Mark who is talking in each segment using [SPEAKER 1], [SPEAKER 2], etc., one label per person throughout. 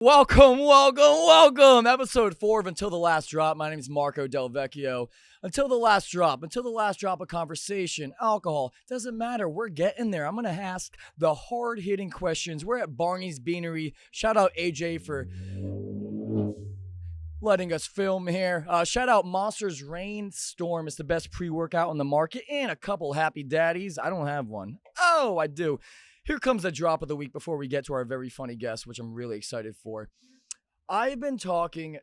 [SPEAKER 1] Welcome. Episode 4 of Until the Last Drop. My name is Marco Del Vecchio. Until the last drop of conversation, alcohol, doesn't matter. We're getting there. I'm going to ask the hard-hitting questions. We're at Barney's Beanery. Shout out AJ for letting us film here. Shout out Monsters Rainstorm. It's the best pre-workout on the market. And a couple happy daddies. I don't have one. Oh, I do. Here comes the drop of the week before we get to our very funny guest, which I'm really excited for. I've been talking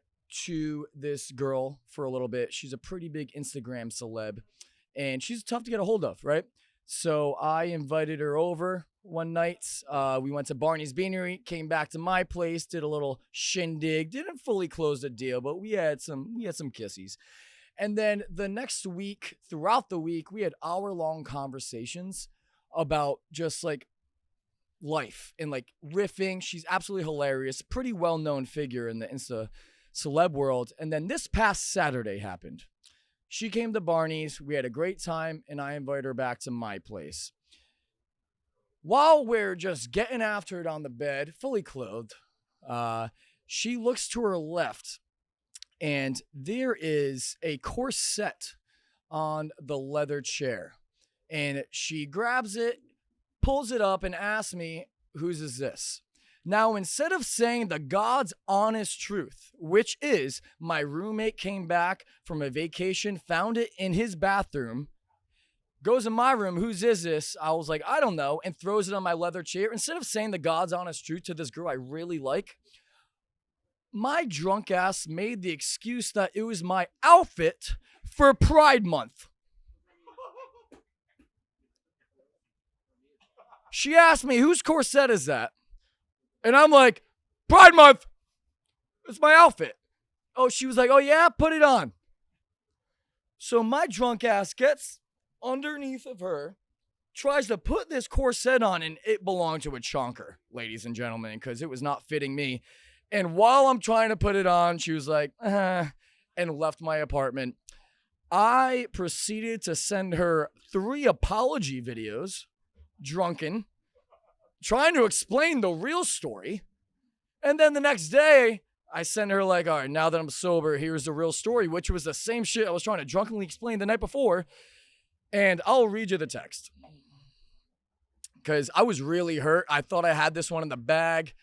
[SPEAKER 1] to this girl for a little bit. She's a pretty big Instagram celeb, and she's tough to get a hold of, right? So I invited her over one night. We went to Barney's Beanery, came back to my place, did a little shindig. Didn't fully close the deal, but we had some kissies. And then the next week, throughout the week, we had hour-long conversations about just like life and like riffing. She's absolutely hilarious, pretty well-known figure in the Insta celeb world. And then this past Saturday happened. She came to Barney's, we had a great time, and I invited her back to my place. While we're just getting after it on the bed, fully clothed, she looks to her left, and there is a corset on the leather chair. And she grabs it, pulls it up, and asks me, whose is this? Now, instead of saying the God's honest truth, which is my roommate came back from a vacation, found it in his bathroom, goes in my room, whose is this? I was like, I don't know, and throws it on my leather chair. Instead of saying the God's honest truth to this girl I really like, my drunk ass made the excuse that it was my outfit for Pride Month. She asked me, whose corset is that? And I'm like, Pride Month. It's my outfit. Oh, she was like, oh yeah, put it on. So my drunk ass gets underneath of her, tries to put this corset on, and it belonged to a chonker, ladies and gentlemen, because it was not fitting me. And while I'm trying to put it on, she was like, and left my apartment. I proceeded to send her 3 apology videos, drunken, trying to explain the real story. And then the next day, I sent her like, all right, now that I'm sober, here's the real story, which was the same shit I was trying to drunkenly explain the night before. And I'll read you the text, because I was really hurt. I thought I had this one in the bag.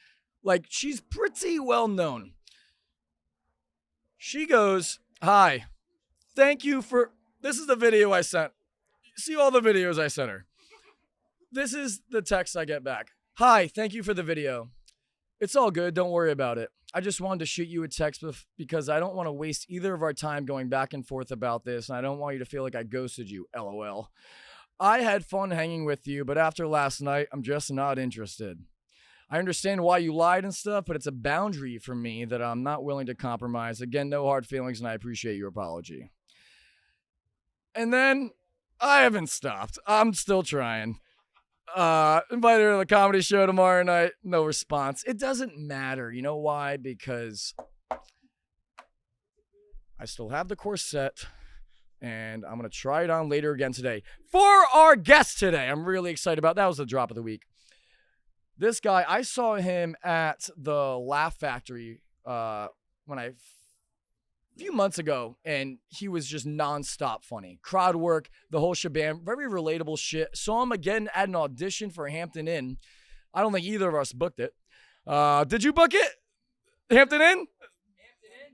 [SPEAKER 1] Like, she's pretty well known. She goes, hi, thank you for, this is the video I sent. See all the videos I sent her. This is the text I get back. Hi, thank you for the video. It's all good. Don't worry about it. I just wanted to shoot you a text because I don't want to waste either of our time going back and forth about this, and I don't want you to feel like I ghosted you, LOL. I had fun hanging with you, but after last night, I'm just not interested. I understand why you lied and stuff, but it's a boundary for me that I'm not willing to compromise. Again, no hard feelings, and I appreciate your apology. And then I haven't stopped. I'm still trying. Invited her to the comedy show tomorrow night. No response. It doesn't matter. You know why? Because I still have the corset, and I'm going to try it on later again today. For our guest today, I'm really excited about. That was the drop of the week. This guy, I saw him at the Laugh Factory a few months ago, and he was just nonstop funny. Crowd work, the whole shebang, very relatable shit. Saw him again at an audition for Hampton Inn. I don't think either of us booked it. Did you book it? Hampton Inn?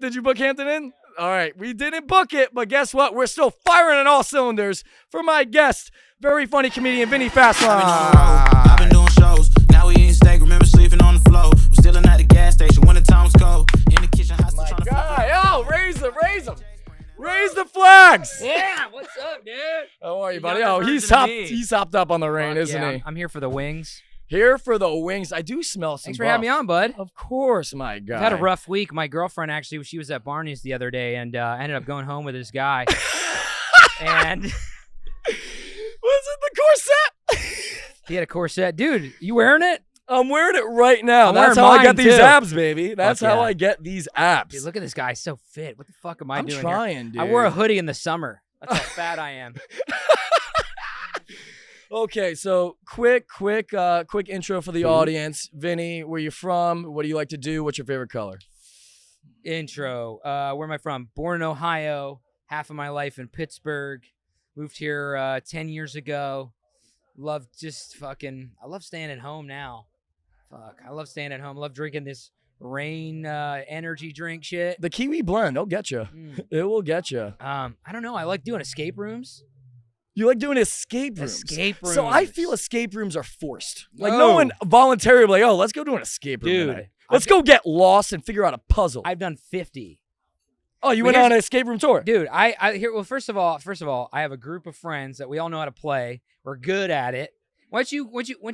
[SPEAKER 1] Did you book Hampton Inn? All right, we didn't book it, but guess what? We're still firing on all cylinders for my guest, very funny comedian Vinny Fasline.
[SPEAKER 2] I've been doing shows. Now we in steak. Remember sleeping on the floor. We're still at the gas station when the time was cold. In the kitchen, hostile trying to
[SPEAKER 1] fly. Oh, raise them. Raise the flags.
[SPEAKER 3] Yeah, what's up, dude?
[SPEAKER 1] How are you, buddy? Oh, he's hopped up on the rain, isn't he?
[SPEAKER 3] I'm here for the wings.
[SPEAKER 1] Here for the wings. I do smell some.
[SPEAKER 3] Thanks for having me on, bud.
[SPEAKER 1] Of course, my guy.
[SPEAKER 3] I've had a rough week. My girlfriend, actually, she was at Barney's the other day and ended up going home with this guy. And
[SPEAKER 1] was it the corset?
[SPEAKER 3] He had a corset. Dude, you wearing it?
[SPEAKER 1] I'm wearing it right now.
[SPEAKER 3] I'm
[SPEAKER 1] That's how I get these abs, baby. That's how I get these abs.
[SPEAKER 3] Dude, look at this guy. He's so fit. What the fuck am I doing
[SPEAKER 1] I'm trying,
[SPEAKER 3] here?
[SPEAKER 1] dude.
[SPEAKER 3] I wore a hoodie in the summer. That's how fat I am.
[SPEAKER 1] Okay, so quick intro for the audience. Vinny, where you from? What do you like to do? What's your favorite color?
[SPEAKER 3] Intro. Where am I from? Born in Ohio. Half of my life in Pittsburgh. Moved here 10 years ago. I love staying at home now. I love staying at home. Love drinking this rain energy drink shit.
[SPEAKER 1] The Kiwi blend, it'll get you. It will get you.
[SPEAKER 3] I don't know. I like doing escape rooms.
[SPEAKER 1] You like doing escape rooms?
[SPEAKER 3] Escape rooms.
[SPEAKER 1] So I feel escape rooms are forced. Like no one voluntarily like, oh, let's go do an escape room
[SPEAKER 3] Dude,
[SPEAKER 1] today. Let's go get lost and figure out a puzzle.
[SPEAKER 3] I've done 50.
[SPEAKER 1] Oh, you went on an escape room tour?
[SPEAKER 3] Dude, well, first of all, I have a group of friends that we all know how to play. We're good at it. Once you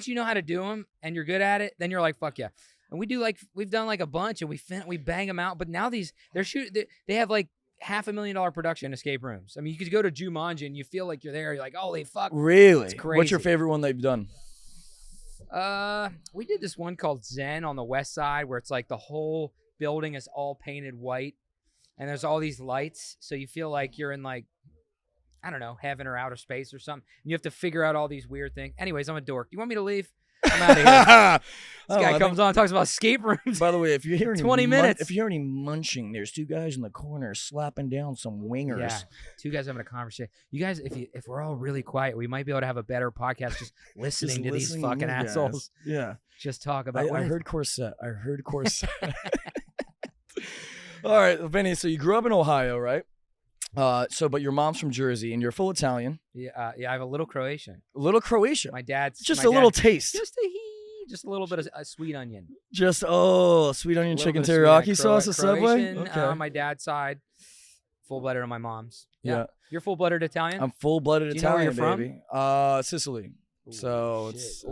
[SPEAKER 3] know how to do them and you're good at it, then you're like, fuck yeah. And we've done like a bunch and we bang them out. But now they have like $500,000 production escape rooms. I mean, you could go to Jumanji and you feel like you're there. You're like, holy fuck.
[SPEAKER 1] Really?
[SPEAKER 3] It's crazy.
[SPEAKER 1] What's your favorite one that you've done?
[SPEAKER 3] We did this one called Zen on the west side where it's like the whole building is all painted white and there's all these lights. So you feel like you're in like, I don't know, heaven or outer space or something. And you have to figure out all these weird things. Anyways, I'm a dork. You want me to leave? I'm out of here. This guy comes on and talks about escape rooms.
[SPEAKER 1] By the way, if you hear
[SPEAKER 3] 20 minutes.
[SPEAKER 1] If you hear any munching, there's two guys in the corner slapping down some wingers.
[SPEAKER 3] Yeah, two guys having a conversation. You guys, if we're all really quiet, we might be able to have a better podcast just listening to these fucking assholes.
[SPEAKER 1] Yeah.
[SPEAKER 3] Just talk about
[SPEAKER 1] I heard corset. All right, Vinny, so you grew up in Ohio, right? But your mom's from Jersey and you're full Italian.
[SPEAKER 3] Yeah, I have a little Croatian.
[SPEAKER 1] A little Croatian.
[SPEAKER 3] My dad's
[SPEAKER 1] just a little taste.
[SPEAKER 3] Just a little bit of a sweet onion.
[SPEAKER 1] Just sweet onion chicken teriyaki sauce at Subway. Okay.
[SPEAKER 3] On my dad's side, full-blooded on my mom's.
[SPEAKER 1] Yeah.
[SPEAKER 3] You're full-blooded Italian?
[SPEAKER 1] I'm full-blooded Italian,
[SPEAKER 3] you know where
[SPEAKER 1] baby.
[SPEAKER 3] you're
[SPEAKER 1] Sicily.
[SPEAKER 3] Ooh,
[SPEAKER 1] so
[SPEAKER 3] shit.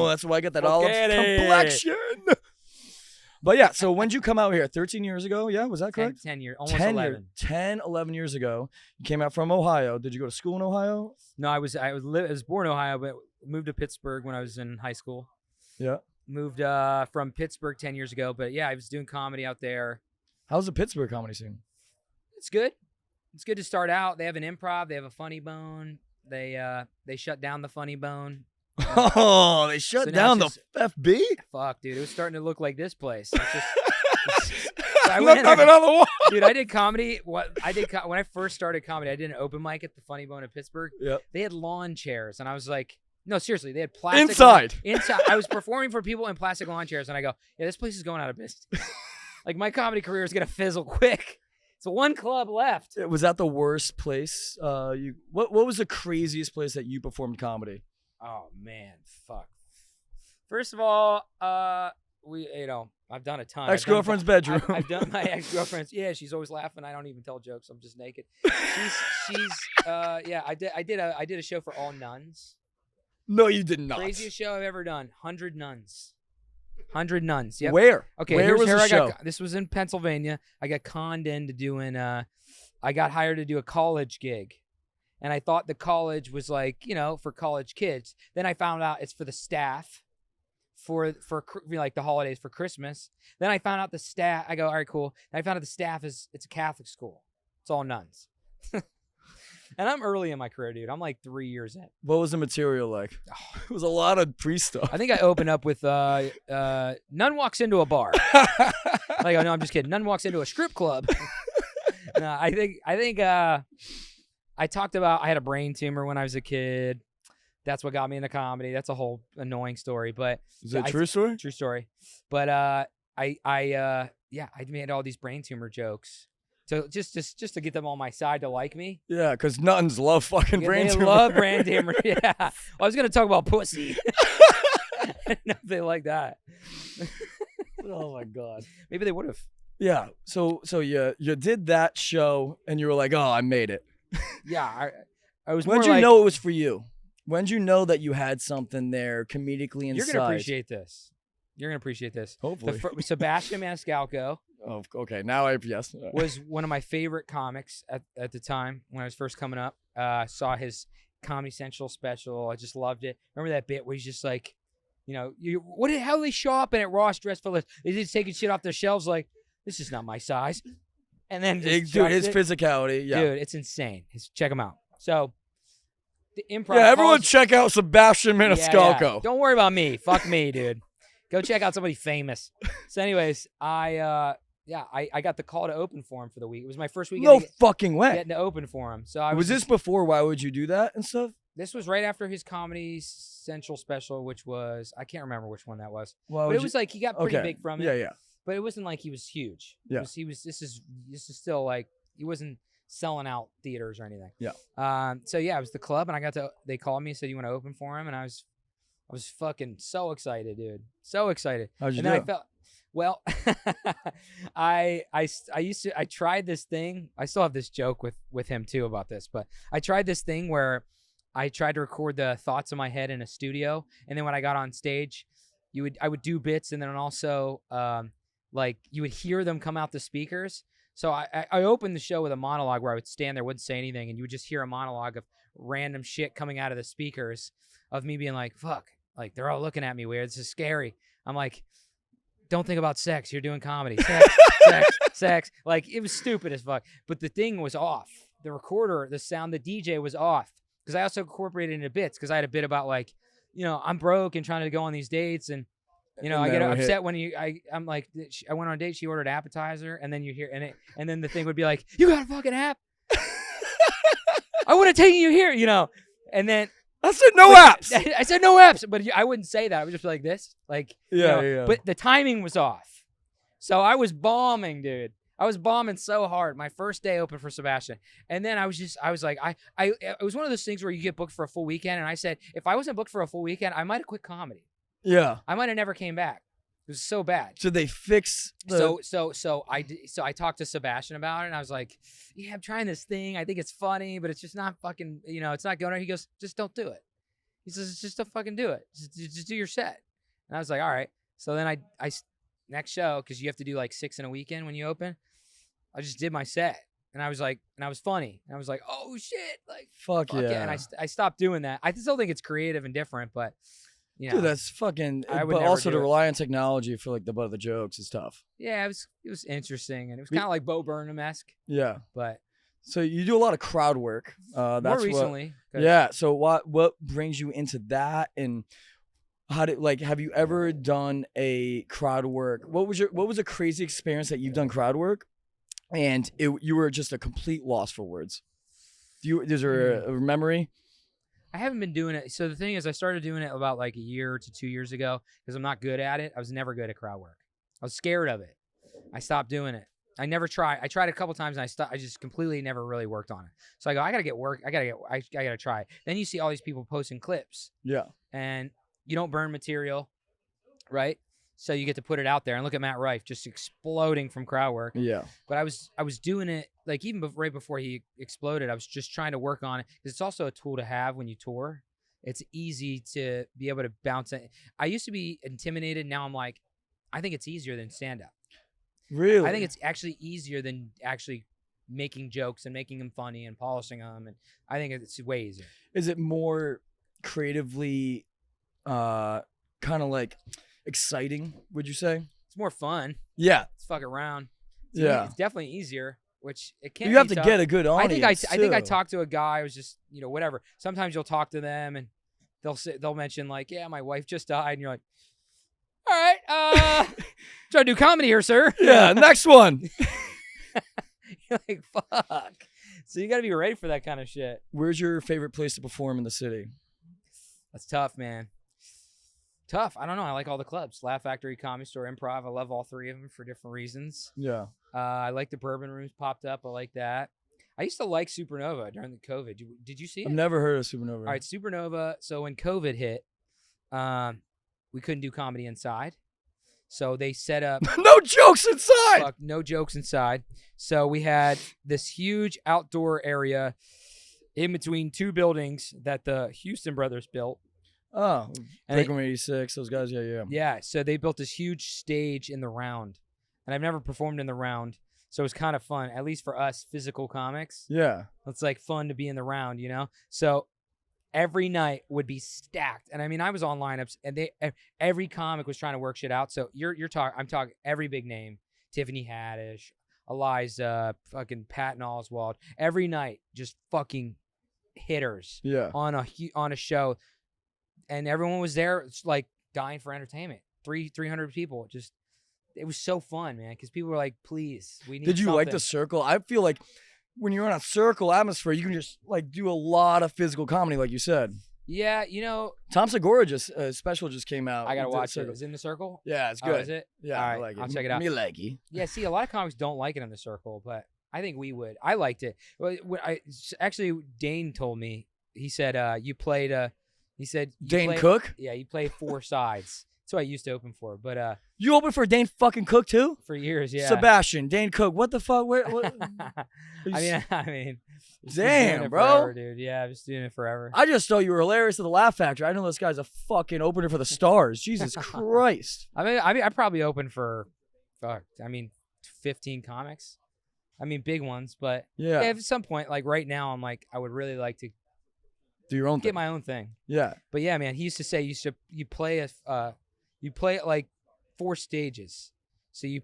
[SPEAKER 1] that's why I got that olive complexion. But yeah, so when did you come out here? 13 years ago? Yeah, was that correct?
[SPEAKER 3] 10 years, almost 11.
[SPEAKER 1] 11 years ago. You came out from Ohio. Did you go to school in Ohio?
[SPEAKER 3] No, I was born in Ohio, but moved to Pittsburgh when I was in high school.
[SPEAKER 1] Yeah.
[SPEAKER 3] Moved from Pittsburgh 10 years ago, but yeah, I was doing comedy out there.
[SPEAKER 1] How's the Pittsburgh comedy scene?
[SPEAKER 3] It's good. It's good to start out. They have an improv. They have a funny bone. They shut down the funny bone.
[SPEAKER 1] Oh, they shut down the FB?
[SPEAKER 3] Fuck, dude. It was starting to look like this place. It's just,
[SPEAKER 1] I went nothing on the wall.
[SPEAKER 3] Dude, I did comedy. When I first started comedy, I did an open mic at the Funny Bone in Pittsburgh.
[SPEAKER 1] Yep.
[SPEAKER 3] They had lawn chairs, and I was like, no, seriously, they had plastic. Inside. I was performing for people in plastic lawn chairs, and I go, yeah, this place is going out of business. Like, my comedy career is going to fizzle quick. So one club left.
[SPEAKER 1] Was that the worst place? What was the craziest place that you performed comedy?
[SPEAKER 3] Oh man, fuck. First of all, I've done a ton.
[SPEAKER 1] Ex-girlfriend's bedroom.
[SPEAKER 3] I've done my ex-girlfriend's. Yeah, she's always laughing. I don't even tell jokes. I'm just naked. I did a show for all nuns.
[SPEAKER 1] No, you did not.
[SPEAKER 3] Craziest show I've ever done. 100 nuns. 100 nuns. Yep.
[SPEAKER 1] Where?
[SPEAKER 3] Okay,
[SPEAKER 1] where was the show?
[SPEAKER 3] This was in Pennsylvania. I got conned into doing. I got hired to do a college gig. And I thought the college was like, for college kids. Then I found out it's for the staff for like the holidays for Christmas. Then I found out the staff, I go, all right, cool. And I found out the staff it's a Catholic school. It's all nuns. And I'm early in my career, dude. I'm like 3 years in.
[SPEAKER 1] What was the material like? It was a lot of priest stuff.
[SPEAKER 3] I think I opened up with nun walks into a bar. Like, oh, no, I'm just kidding. Nun walks into a strip club. No, I think I talked about I had a brain tumor when I was a kid. That's what got me into comedy. That's a whole annoying story, but
[SPEAKER 1] is it a true story?
[SPEAKER 3] True story. But I made all these brain tumor jokes. So just to get them on my side to like me.
[SPEAKER 1] Yeah, because nuns love fucking brain tumor.
[SPEAKER 3] They love brain tumor. Yeah. Well, I was gonna talk about pussy. Nothing like that.
[SPEAKER 1] Oh my god.
[SPEAKER 3] Maybe they would have.
[SPEAKER 1] Yeah. So you did that show and you were like, oh, I made it.
[SPEAKER 3] Yeah, I was.
[SPEAKER 1] When did you know it was for you? When did you know that you had something there comedically inside?
[SPEAKER 3] You're gonna appreciate this.
[SPEAKER 1] Hopefully.
[SPEAKER 3] Sebastian Maniscalco.
[SPEAKER 1] Oh, okay. Now yes.
[SPEAKER 3] Was one of my favorite comics at the time when I was first coming up. Saw his Comedy Central special. I just loved it. Remember that bit where he's just like, how do they shopping at Ross Dress for less? They just taking shit off their shelves like, this is not my size. And then
[SPEAKER 1] dude, his physicality, yeah.
[SPEAKER 3] Dude, it's insane. Check him out. So the improv.
[SPEAKER 1] Yeah, everyone
[SPEAKER 3] calls-
[SPEAKER 1] check out Sebastian
[SPEAKER 3] Yeah,
[SPEAKER 1] Maniscalco.
[SPEAKER 3] yeah. Don't worry about me. Fuck me, dude. Go check out somebody famous. So, anyways, I got the call to open for him for the week. It was my first week
[SPEAKER 1] No fucking way.
[SPEAKER 3] getting to open for him. So I
[SPEAKER 1] Was this before Why Would You Do That and stuff?
[SPEAKER 3] This was right after his Comedy Central special, which was I can't remember which one that was.
[SPEAKER 1] Why
[SPEAKER 3] But
[SPEAKER 1] would
[SPEAKER 3] it was like he got pretty big from it.
[SPEAKER 1] Yeah, yeah.
[SPEAKER 3] But it wasn't like he was huge.
[SPEAKER 1] Yeah.
[SPEAKER 3] This is still like he wasn't selling out theaters or anything.
[SPEAKER 1] Yeah.
[SPEAKER 3] So yeah, it was the club, and they called me and said you want to open for him, and I was fucking so excited, dude. So excited.
[SPEAKER 1] How'd you
[SPEAKER 3] And then
[SPEAKER 1] do?
[SPEAKER 3] I felt well. I tried this thing. I still have this joke with him too about this, but I tried this thing where I tried to record the thoughts in my head in a studio, and then when I got on stage, I would do bits, and then also like you would hear them come out the speakers. So I opened the show with a monologue where I would stand there, wouldn't say anything, and you would just hear a monologue of random shit coming out of the speakers of me being like, fuck, like they're all looking at me weird. This is scary. I'm like, don't think about sex. You're doing comedy. Sex. Like it was stupid as fuck. But the thing was off. The recorder, the sound, the DJ was off. Because I also incorporated into bits because I had a bit about like, I'm broke and trying to go on these dates and I get upset when I'm like, I went on a date, she ordered appetizer, and then you hear and then the thing would be like, you got a fucking app? I would have taken you here, and then
[SPEAKER 1] I said no apps.
[SPEAKER 3] I said no apps, but I wouldn't say that. I would just be like this, like
[SPEAKER 1] yeah.
[SPEAKER 3] But the timing was off, so I was bombing, dude. I was bombing so hard. My first day open for Sebastian, and then I was like, it was one of those things where you get booked for a full weekend, and I said if I wasn't booked for a full weekend, I might have quit comedy.
[SPEAKER 1] Yeah.
[SPEAKER 3] I might have never came back. It was so bad.
[SPEAKER 1] So they fix the...
[SPEAKER 3] So I talked to Sebastian about it, and I was like, yeah, I'm trying this thing. I think it's funny, but it's just not fucking, it's not going on. He goes, just don't do it. He says, just don't fucking do it. Just do your set. And I was like, all right. So then I next show, because you have to do like 6 in a weekend when you open, I just did my set. And I was like, and I was funny. And I was like, oh shit. Like,
[SPEAKER 1] fuck yeah.
[SPEAKER 3] And I stopped doing that. I still think it's creative and different, but
[SPEAKER 1] dude, that's fucking.
[SPEAKER 3] I would
[SPEAKER 1] but
[SPEAKER 3] never
[SPEAKER 1] also
[SPEAKER 3] do
[SPEAKER 1] to
[SPEAKER 3] it.
[SPEAKER 1] rely on technology for like the butt of the jokes is tough.
[SPEAKER 3] Yeah, it was interesting, and it was kind of like Bo Burnham-esque,
[SPEAKER 1] Yeah.
[SPEAKER 3] but
[SPEAKER 1] So you do a lot of crowd work. That's
[SPEAKER 3] more recently.
[SPEAKER 1] Yeah. So what brings you into that, and have you ever done a crowd work? What was a crazy experience that you've done crowd work, and you were just a complete loss for words? Is there a memory?
[SPEAKER 3] I haven't been doing it. So the thing is, I started doing it about like a year to 2 years ago because I'm not good at it. I was never good at crowd work. I was scared of it. I stopped doing it. I never tried. I tried a couple times and I stopped. I just completely never really worked on it. So I go, I gotta get work. I gotta try. Then you see all these people posting clips.
[SPEAKER 1] Yeah.
[SPEAKER 3] And you don't burn material, right? So you get to put it out there. And look at Matt Rife just exploding from crowd work.
[SPEAKER 1] Yeah.
[SPEAKER 3] But I was doing it like even right before he exploded. I was just trying to work on it because it's also a tool to have when you tour. It's easy to be able to bounce it. I used to be intimidated. Now I'm like, I think it's easier than stand up.
[SPEAKER 1] Really?
[SPEAKER 3] I think it's actually easier than actually making jokes and making them funny and polishing them. And I think it's way easier.
[SPEAKER 1] Is it more creatively, kind of like exciting? Would you say?
[SPEAKER 3] It's more fun.
[SPEAKER 1] Yeah.
[SPEAKER 3] Let's fuck around.
[SPEAKER 1] Yeah.
[SPEAKER 3] It's definitely easier, which it can't.
[SPEAKER 1] You have
[SPEAKER 3] be
[SPEAKER 1] to
[SPEAKER 3] tough.
[SPEAKER 1] get a good audience.
[SPEAKER 3] I think I talked to a guy who was just whatever. Sometimes you'll talk to them and they'll mention like, yeah, my wife just died, and you're like, all right, try to do comedy here, sir.
[SPEAKER 1] Yeah, next one.
[SPEAKER 3] You're like, fuck. So you got to be ready for that kind of shit.
[SPEAKER 1] Where's your favorite place to perform in the city?
[SPEAKER 3] That's tough, man. Tough. I don't know. I like all the clubs. Laugh Factory, Comedy Store, Improv. I love all three of them for different reasons.
[SPEAKER 1] Yeah.
[SPEAKER 3] I like the Bourbon Rooms popped up. I like that. I used to like Supernova during the COVID. Did you see it?
[SPEAKER 1] I've never heard of Supernova.
[SPEAKER 3] All right, Supernova. So when COVID hit, we couldn't do comedy inside. So they set up
[SPEAKER 1] no jokes inside.
[SPEAKER 3] Fuck, no jokes inside. So we had this huge outdoor area in between two buildings that the Houston brothers built.
[SPEAKER 1] Oh,
[SPEAKER 3] And
[SPEAKER 1] Breaking 86, those guys, yeah.
[SPEAKER 3] Yeah, so they built this huge stage in the Round. And I've never performed in the Round. So it was kind of fun, at least for us physical comics.
[SPEAKER 1] Yeah.
[SPEAKER 3] It's like fun to be in the Round, So every night would be stacked. And I mean, I was on lineups and every comic was trying to work shit out. So I'm talking every big name, Tiffany Haddish, Eliza, fucking Patton Oswalt, every night just fucking hitters
[SPEAKER 1] Yeah.
[SPEAKER 3] on a show, and everyone was there, like dying for entertainment. 300 people. It was so fun, man, because people were like, "Please, we need."
[SPEAKER 1] Did you like
[SPEAKER 3] something."
[SPEAKER 1] the circle? I feel like when you're in a circle atmosphere, you can just like do a lot of physical comedy, like you said.
[SPEAKER 3] Yeah,
[SPEAKER 1] Tom Segura special just came out.
[SPEAKER 3] I gotta
[SPEAKER 1] He did
[SPEAKER 3] watch it.
[SPEAKER 1] Circle.
[SPEAKER 3] Is it in the circle?
[SPEAKER 1] Yeah, it's
[SPEAKER 3] Oh,
[SPEAKER 1] good.
[SPEAKER 3] is it?
[SPEAKER 1] Yeah,
[SPEAKER 3] All
[SPEAKER 1] I
[SPEAKER 3] right,
[SPEAKER 1] like it.
[SPEAKER 3] I'll check it out.
[SPEAKER 1] Me like it.
[SPEAKER 3] Yeah, see, a lot of comics don't like it in the circle, but I think we would. I liked it. Actually, Dane told me. He said you played. He said
[SPEAKER 1] Dane Cook?
[SPEAKER 3] Yeah, you played 4 sides. That's what I used to open for. But
[SPEAKER 1] You opened for Dane fucking Cook too?
[SPEAKER 3] for years, yeah.
[SPEAKER 1] Sebastian, Dane Cook. What the fuck? What?
[SPEAKER 3] I mean, just been
[SPEAKER 1] Damn,
[SPEAKER 3] doing it
[SPEAKER 1] bro.
[SPEAKER 3] forever, dude. Yeah, I've just doing it forever.
[SPEAKER 1] I just thought you were hilarious at the Laugh Factory. I know this guy's a fucking opener for the Stars. Jesus Christ.
[SPEAKER 3] I probably opened for, 15 comics. I mean, big ones, but
[SPEAKER 1] Yeah.
[SPEAKER 3] at some point, like right now, I'm like, I would really like to
[SPEAKER 1] Do your own
[SPEAKER 3] get
[SPEAKER 1] thing.
[SPEAKER 3] my own thing.
[SPEAKER 1] Yeah.
[SPEAKER 3] But yeah, man, he used to say you play it like 4 stages. So you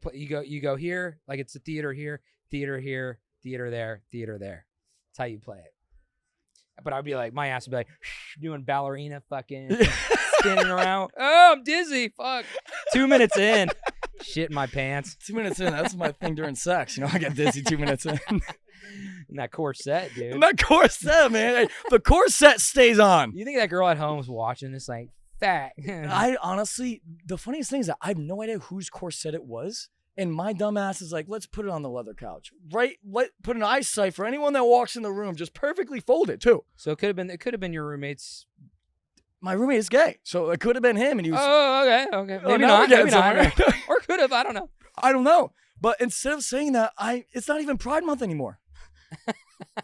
[SPEAKER 3] go here, like it's a theater here, theater here, theater there, theater there. That's how you play it. But I'd be like, my ass would be like doing ballerina, fucking spinning around. Oh, I'm dizzy. Fuck. 2 minutes in, shit in my pants.
[SPEAKER 1] 2 minutes in, that's my thing during sex. I get dizzy 2 minutes in.
[SPEAKER 3] In that corset, dude.
[SPEAKER 1] And that corset, man. Hey, the corset stays on.
[SPEAKER 3] You think that girl at home is watching this like fat?
[SPEAKER 1] I honestly, the funniest thing is that I have no idea whose corset it was. And my dumb ass is like, let's put it on the leather couch. Right? Put an eyesight for anyone that walks in the room, just perfectly folded too.
[SPEAKER 3] So it could have been your roommate's.
[SPEAKER 1] My roommate is gay, so it could have been him. And he was.
[SPEAKER 3] Oh, okay.
[SPEAKER 1] Oh,
[SPEAKER 3] Maybe
[SPEAKER 1] now we're
[SPEAKER 3] not.
[SPEAKER 1] getting
[SPEAKER 3] Maybe not.
[SPEAKER 1] somewhere.
[SPEAKER 3] Or could have. I don't know.
[SPEAKER 1] I don't know. But instead of saying that, it's not even Pride Month anymore.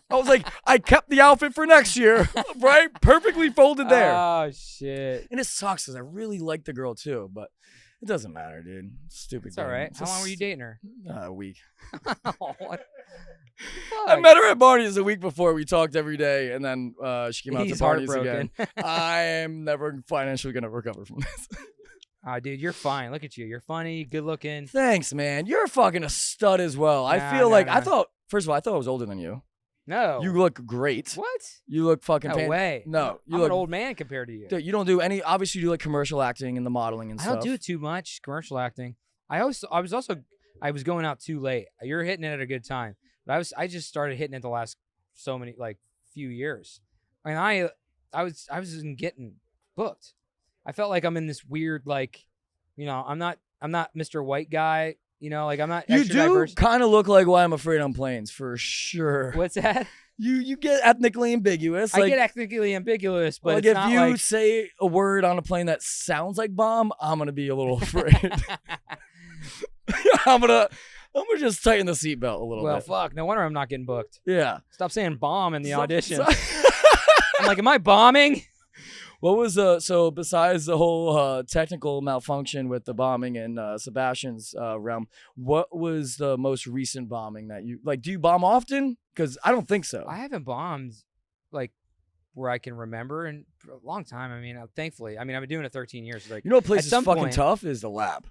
[SPEAKER 1] I was like, I kept the outfit for next year, right? Perfectly folded there.
[SPEAKER 3] Oh shit.
[SPEAKER 1] And it sucks because I really like the girl too, but it doesn't matter, dude. Stupid.
[SPEAKER 3] It's all
[SPEAKER 1] game.
[SPEAKER 3] right.
[SPEAKER 1] It's
[SPEAKER 3] How long were you dating her?
[SPEAKER 1] A week.
[SPEAKER 3] Oh, what?
[SPEAKER 1] I met her at Barney's a week before. We talked every day, and then she came out
[SPEAKER 3] He's
[SPEAKER 1] to Barney's again.
[SPEAKER 3] heartbroken.
[SPEAKER 1] I am never financially gonna recover from this.
[SPEAKER 3] Oh, dude, you're fine. Look at you. You're funny, good looking.
[SPEAKER 1] Thanks, man. You're fucking a stud as well. I
[SPEAKER 3] Nah,
[SPEAKER 1] feel
[SPEAKER 3] nah,
[SPEAKER 1] like
[SPEAKER 3] nah.
[SPEAKER 1] I thought. First of all, I thought I was older than you.
[SPEAKER 3] No.
[SPEAKER 1] You look great.
[SPEAKER 3] What?
[SPEAKER 1] You look fucking.
[SPEAKER 3] No way.
[SPEAKER 1] No, you
[SPEAKER 3] I'm
[SPEAKER 1] look.
[SPEAKER 3] an old man compared to you.
[SPEAKER 1] Dude, you don't do any. Obviously, you do like commercial acting and the modeling and
[SPEAKER 3] I
[SPEAKER 1] stuff.
[SPEAKER 3] don't do it too much. Commercial acting. I was going out too late. You're hitting it at a good time, but I just started hitting it the last few years. I mean, I was getting booked. I felt like I'm in this weird I'm not Mr. White guy. I'm not.
[SPEAKER 1] You
[SPEAKER 3] extra
[SPEAKER 1] do
[SPEAKER 3] diverse.
[SPEAKER 1] kind of look like Why I'm Afraid on Planes for sure.
[SPEAKER 3] What's that?
[SPEAKER 1] You get ethnically ambiguous.
[SPEAKER 3] I get ethnically ambiguous, but
[SPEAKER 1] like
[SPEAKER 3] it's
[SPEAKER 1] if
[SPEAKER 3] not
[SPEAKER 1] you
[SPEAKER 3] like.
[SPEAKER 1] say a word on a plane that sounds like bomb, I'm gonna be a little afraid. I'm gonna just tighten the seatbelt a little
[SPEAKER 3] Well,
[SPEAKER 1] bit.
[SPEAKER 3] fuck. No wonder I'm not getting booked.
[SPEAKER 1] Yeah.
[SPEAKER 3] Stop saying bomb in the
[SPEAKER 1] So-
[SPEAKER 3] audition.
[SPEAKER 1] so-
[SPEAKER 3] I'm like, am I bombing?
[SPEAKER 1] What was so besides the whole technical malfunction with the bombing in Sebastian's realm? What was the most recent bombing that you like? Do you bomb often? Because I don't think so.
[SPEAKER 3] I haven't bombed where I can remember in a long time. I mean, thankfully. I mean, I've been doing it 13 years. Like,
[SPEAKER 1] You know what place
[SPEAKER 3] at
[SPEAKER 1] is
[SPEAKER 3] some
[SPEAKER 1] fucking
[SPEAKER 3] point-
[SPEAKER 1] tough is the lab.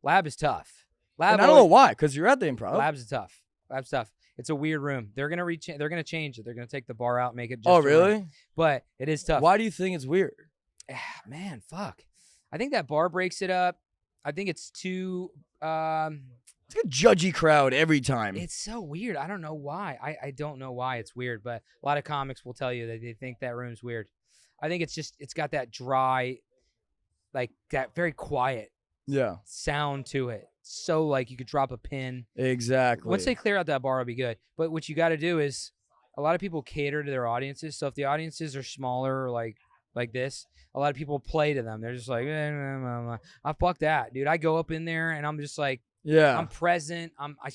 [SPEAKER 3] lab is tough.
[SPEAKER 1] And I don't know why, because you're at the improv.
[SPEAKER 3] Labs is tough. Lab's tough. It's a weird room. They're gonna They're gonna change it. They're gonna take the bar out, make it. Just
[SPEAKER 1] Oh,
[SPEAKER 3] a room.
[SPEAKER 1] really?
[SPEAKER 3] But it is tough.
[SPEAKER 1] Why do you think it's weird?
[SPEAKER 3] Man, fuck. I think that bar breaks it up. I think it's too.
[SPEAKER 1] It's a judgy crowd every time.
[SPEAKER 3] It's so weird. I don't know why. I don't know why it's weird, but a lot of comics will tell you that they think that room's weird. I think it's got that dry, that very quiet
[SPEAKER 1] Yeah,
[SPEAKER 3] sound to it. So you could drop a pin.
[SPEAKER 1] exactly.
[SPEAKER 3] Once they clear out that bar, it'll be good. But what you got to do is, a lot of people cater to their audiences. So if the audiences are smaller, like this, a lot of people play to them. They're just like, I fuck that, dude. I go up in there and I'm just like,
[SPEAKER 1] Yeah.
[SPEAKER 3] I'm present.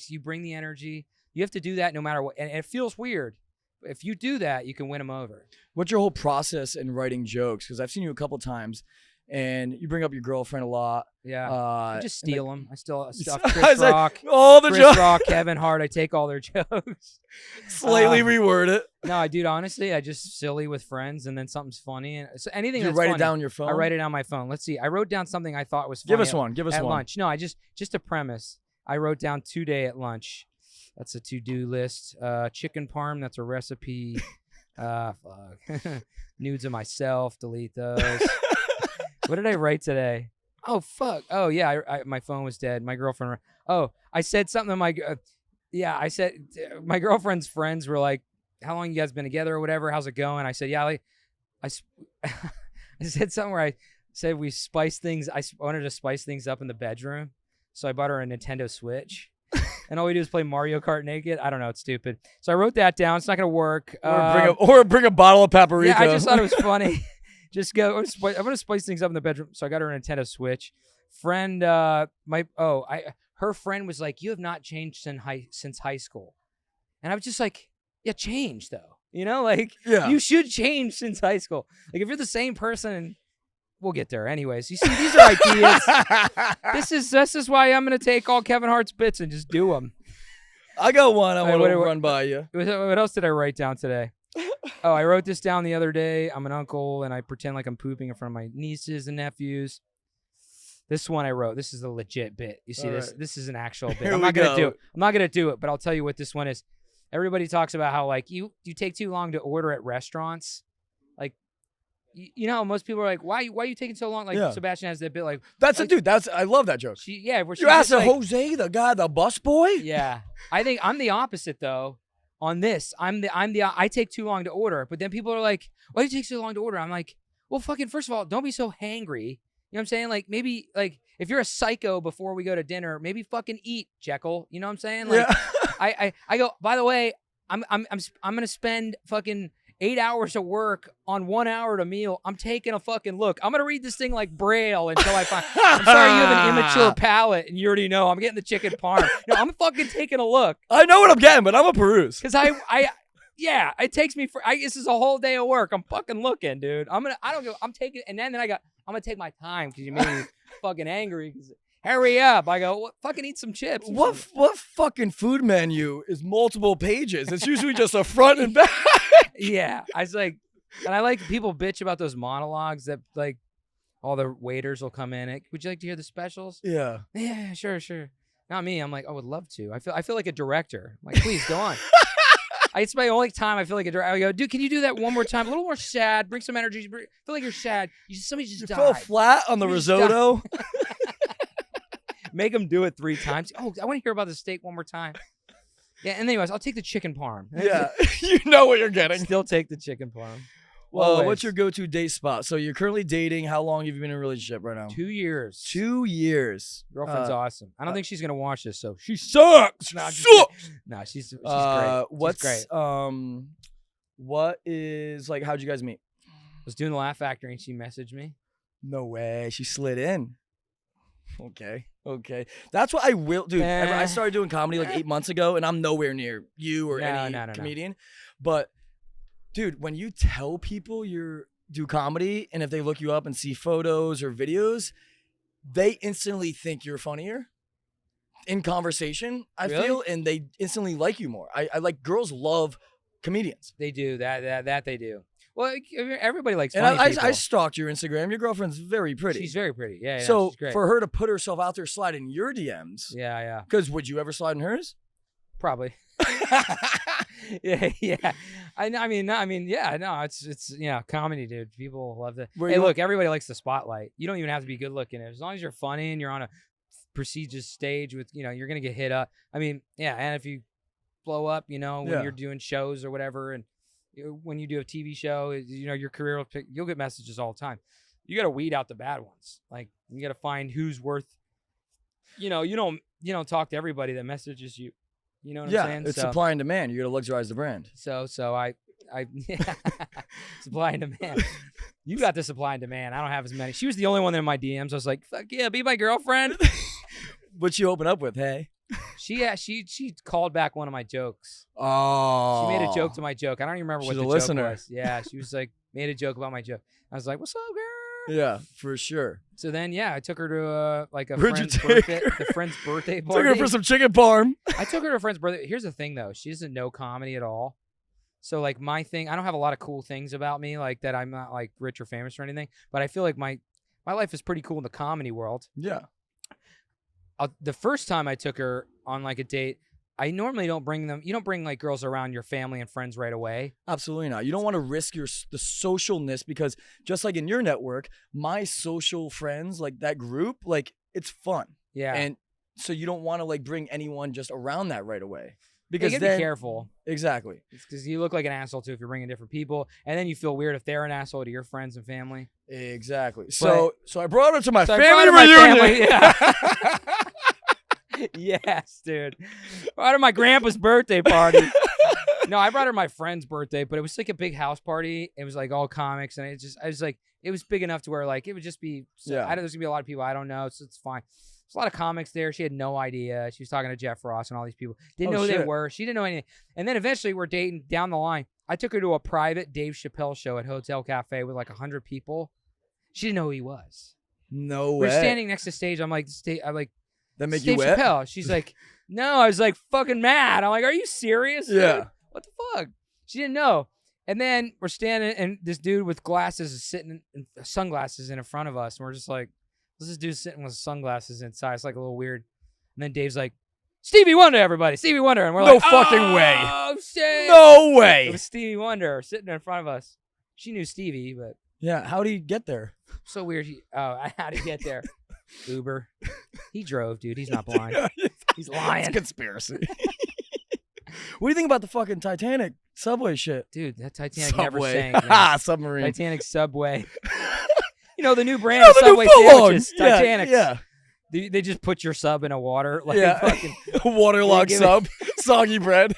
[SPEAKER 3] You bring the energy. You have to do that no matter what, and it feels weird. If you do that, you can win them over.
[SPEAKER 1] What's your whole process in writing jokes? Because I've seen you a couple times, and you bring up your girlfriend a lot.
[SPEAKER 3] Yeah, I just
[SPEAKER 1] and
[SPEAKER 3] steal them. I still stuff
[SPEAKER 1] I
[SPEAKER 3] Chris
[SPEAKER 1] was like,
[SPEAKER 3] Rock,
[SPEAKER 1] all the
[SPEAKER 3] Chris
[SPEAKER 1] jokes.
[SPEAKER 3] Rock, Kevin Hart. I take all their jokes.
[SPEAKER 1] Slightly reword it.
[SPEAKER 3] No, I do. Honestly, I just silly with friends, and then something's funny, and so anything.
[SPEAKER 1] You
[SPEAKER 3] that's
[SPEAKER 1] write
[SPEAKER 3] funny,
[SPEAKER 1] it down on your phone.
[SPEAKER 3] I write it on my phone. Let's see. I wrote down something I thought was funny.
[SPEAKER 1] Give us one. Give us
[SPEAKER 3] at
[SPEAKER 1] one.
[SPEAKER 3] lunch. No, I just a premise. I wrote down today at lunch. That's a to-do list. Chicken parm. That's a recipe. Fuck. Nudes of myself. Delete those. What did I write today? Oh, fuck. Oh, yeah. My phone was dead. My girlfriend. Oh, I said something to my. I said my girlfriend's friends were like, "How long you guys been together or whatever? How's it going?" I said, "Yeah." I said something where I said we spice things. I wanted to spice things up in the bedroom, so I bought her a Nintendo Switch. And all we do is play Mario Kart naked. I don't know. It's stupid. So I wrote that down. It's not going to work.
[SPEAKER 1] Or bring a bottle of paprika.
[SPEAKER 3] Yeah, I just thought it was funny. Just go. I'm going to spice things up in the bedroom. So I got her a Nintendo Switch. Friend, her friend was like, "You have not changed since high school." And I was just like, "Yeah, change though. You know, like you should change since high school. Like if you're the same person." We'll get there. Anyways, you see, these are ideas. This is why I'm going to take all Kevin Hart's bits and just do them.
[SPEAKER 1] I got one I want to run by you.
[SPEAKER 3] What else did I write down today? Oh, I wrote this down the other day. I'm an uncle, and I pretend like I'm pooping in front of my nieces and nephews. This one I wrote. This is a legit bit. You see this? Right. This is an actual bit. I'm not going to do it, but I'll tell you what this one is. Everybody talks about how, like, you take too long to order at restaurants. Like, you know, most people are like, why are you taking so long? Like Sebastian has that bit, like
[SPEAKER 1] I love that joke.
[SPEAKER 3] You
[SPEAKER 1] asked Jose, the guy, the bus boy.
[SPEAKER 3] Yeah, I think I'm the opposite though. On this, I take too long to order, but then people are like, why do you take so long to order? I'm like, well, fucking first of all, don't be so hangry. You know what I'm saying? Like maybe like if you're a psycho before we go to dinner, maybe fucking eat, Jekyll. You know what I'm saying? Like I go. By the way, I'm gonna spend fucking 8 hours of work on 1 hour to meal. I'm taking a fucking look. I'm going to read this thing like Braille until I find. I'm sorry, you have an immature palate, and you already know. I'm getting the chicken parm. No, I'm fucking taking a look.
[SPEAKER 1] I know what I'm getting, but I'm a peruse.
[SPEAKER 3] Because it takes me this is a whole day of work. I'm fucking looking, dude. I'm taking, and then I'm going to take my time because you made me fucking angry. Hurry up. I go, fucking eat some chips.
[SPEAKER 1] What fucking food menu is multiple pages? It's usually just a front and back.
[SPEAKER 3] Yeah. I was like, and I like people bitch about those monologues that like all the waiters will come in. Would you like to hear the specials?
[SPEAKER 1] Yeah.
[SPEAKER 3] Yeah, sure. Not me. I'm like, I would love to. I feel like a director. I'm like, please go on. It's my only time I feel like a director. I go, dude, can you do that one more time? A little more sad. Bring some energy. Feel like you're sad. Somebody just died.
[SPEAKER 1] Fell flat on the risotto.
[SPEAKER 3] Make them do it 3 times. Oh, I want to hear about the steak one more time. Yeah, and anyways, I'll take the chicken parm.
[SPEAKER 1] Yeah, you know what you're getting.
[SPEAKER 3] Still take the chicken parm.
[SPEAKER 1] Well, what's your go-to date spot? So you're currently dating. How long have you been in a relationship right now?
[SPEAKER 3] 2 years.
[SPEAKER 1] 2 years.
[SPEAKER 3] Girlfriend's awesome. I don't think she's going to watch this, so she sucks. No, she's great.
[SPEAKER 1] What's
[SPEAKER 3] great.
[SPEAKER 1] What is, like, how'd you guys meet?
[SPEAKER 3] I was doing the Laugh Factory, and she messaged me.
[SPEAKER 1] No way. She slid in. Okay. That's what I will do. I started doing comedy like 8 months ago, and I'm nowhere near you or any comedian. But, dude, when you tell people you do comedy, and if they look you up and see photos or videos, they instantly think you're funnier in conversation, I feel, and they instantly like you more. I like, girls love comedians.
[SPEAKER 3] They do. That they do. Well, everybody likes
[SPEAKER 1] funny
[SPEAKER 3] people.
[SPEAKER 1] I stalked your Instagram. Your girlfriend's very pretty.
[SPEAKER 3] She's very pretty. Yeah,
[SPEAKER 1] so
[SPEAKER 3] she's great.
[SPEAKER 1] For her to put herself out there, slide in your DMs.
[SPEAKER 3] Yeah.
[SPEAKER 1] Because would you ever slide in hers?
[SPEAKER 3] Probably. Yeah. I mean, yeah. No, it's comedy, dude. People love that. Look, everybody likes the spotlight. You don't even have to be good looking. As long as you're funny and you're on a prestigious stage with, you're gonna get hit up. I mean, yeah. And if you blow up, when you're doing shows or whatever, and when you do a TV show, your career you'll get messages all the time. You got to weed out the bad ones. Like, you got to find who's worth. You don't talk to everybody that messages you. You know what I'm saying?
[SPEAKER 1] It's supply and demand. You got to luxurize the brand.
[SPEAKER 3] So I supply and demand. You got the supply and demand. I don't have as many. She was the only one in my DMs. I was like, fuck yeah, be my girlfriend.
[SPEAKER 1] What'd you open up with? Hey.
[SPEAKER 3] She called back one of my jokes.
[SPEAKER 1] Oh.
[SPEAKER 3] She made a joke to my joke. I don't even remember what the
[SPEAKER 1] listener.
[SPEAKER 3] joke was. Yeah, she was like, made a joke about my joke. I was like, what's up, girl?
[SPEAKER 1] Yeah, for sure.
[SPEAKER 3] So then, I took her to friend's birthday party.
[SPEAKER 1] Took her for some chicken parm.
[SPEAKER 3] I took her to a friend's birthday. Here's the thing, though. She doesn't know comedy at all. So, like, my thing, I don't have a lot of cool things about me, like that I'm not, like, rich or famous or anything. But I feel like my life is pretty cool in the comedy world.
[SPEAKER 1] Yeah.
[SPEAKER 3] The first time I took her on like a date, I normally don't bring them. You don't bring like girls around your family and friends right away.
[SPEAKER 1] Absolutely not. You don't want to risk the socialness because just like in your network, my social friends, like that group, like it's fun.
[SPEAKER 3] Yeah.
[SPEAKER 1] And so you don't want to like bring anyone just around that right away.
[SPEAKER 3] You
[SPEAKER 1] Because
[SPEAKER 3] gotta
[SPEAKER 1] then,
[SPEAKER 3] be careful.
[SPEAKER 1] Exactly.
[SPEAKER 3] Because you look like an asshole too if you're bringing different people, and then you feel weird if they're an asshole to your friends and family.
[SPEAKER 1] Exactly. So I brought her to my
[SPEAKER 3] So I
[SPEAKER 1] family
[SPEAKER 3] brought her to my
[SPEAKER 1] reunion.
[SPEAKER 3] family, yeah. Yes, dude. Brought her my grandpa's birthday party. No, I brought her my friend's birthday, but it was like a big house party. It was like all comics, and I was like, it was big enough to where like it would just be.
[SPEAKER 1] Yeah.
[SPEAKER 3] There's gonna be a lot of people I don't know, so it's fine. There's a lot of comics there. She had no idea. She was talking to Jeff Ross and all these people. Didn't know who they were. She didn't know anything. And then eventually we're dating down the line. I took her to a private Dave Chappelle show at Hotel Cafe with like 100 people. She didn't know who he was.
[SPEAKER 1] No way.
[SPEAKER 3] We're standing next to stage. I'm like,
[SPEAKER 1] That make
[SPEAKER 3] Dave
[SPEAKER 1] you wet?
[SPEAKER 3] Chappelle. She's like, no. I was like fucking mad. I'm like, are you serious?
[SPEAKER 1] Yeah.
[SPEAKER 3] Dude? What the fuck? She didn't know. And then we're standing, and this dude with glasses is sitting in sunglasses in front of us, and we're just like, what's this dude sitting with sunglasses inside? It's like a little weird. And then Dave's like, Stevie Wonder, everybody, Stevie Wonder, and we're
[SPEAKER 1] No
[SPEAKER 3] like,
[SPEAKER 1] fucking way.
[SPEAKER 3] Oh shit!
[SPEAKER 1] No
[SPEAKER 3] It
[SPEAKER 1] way.
[SPEAKER 3] was Stevie Wonder sitting in front of us. She knew Stevie, but
[SPEAKER 1] Yeah. How do you get there?
[SPEAKER 3] so weird. How did he get there? Uber. He drove, dude. He's not blind. He's lying.
[SPEAKER 1] It's a conspiracy. What do you think about the fucking Titanic subway shit?
[SPEAKER 3] Dude, that Titanic never
[SPEAKER 1] Subway.
[SPEAKER 3] sank. Man.
[SPEAKER 1] Submarine.
[SPEAKER 3] Titanic Subway. You know the new brand
[SPEAKER 1] You know
[SPEAKER 3] of
[SPEAKER 1] the new
[SPEAKER 3] Subway
[SPEAKER 1] footlongs.
[SPEAKER 3] sandwiches.
[SPEAKER 1] Yeah,
[SPEAKER 3] Titanic.
[SPEAKER 1] yeah.
[SPEAKER 3] They just put your sub in a water. Like
[SPEAKER 1] Yeah.
[SPEAKER 3] fucking
[SPEAKER 1] Waterlogged
[SPEAKER 3] give it-
[SPEAKER 1] sub. Soggy bread.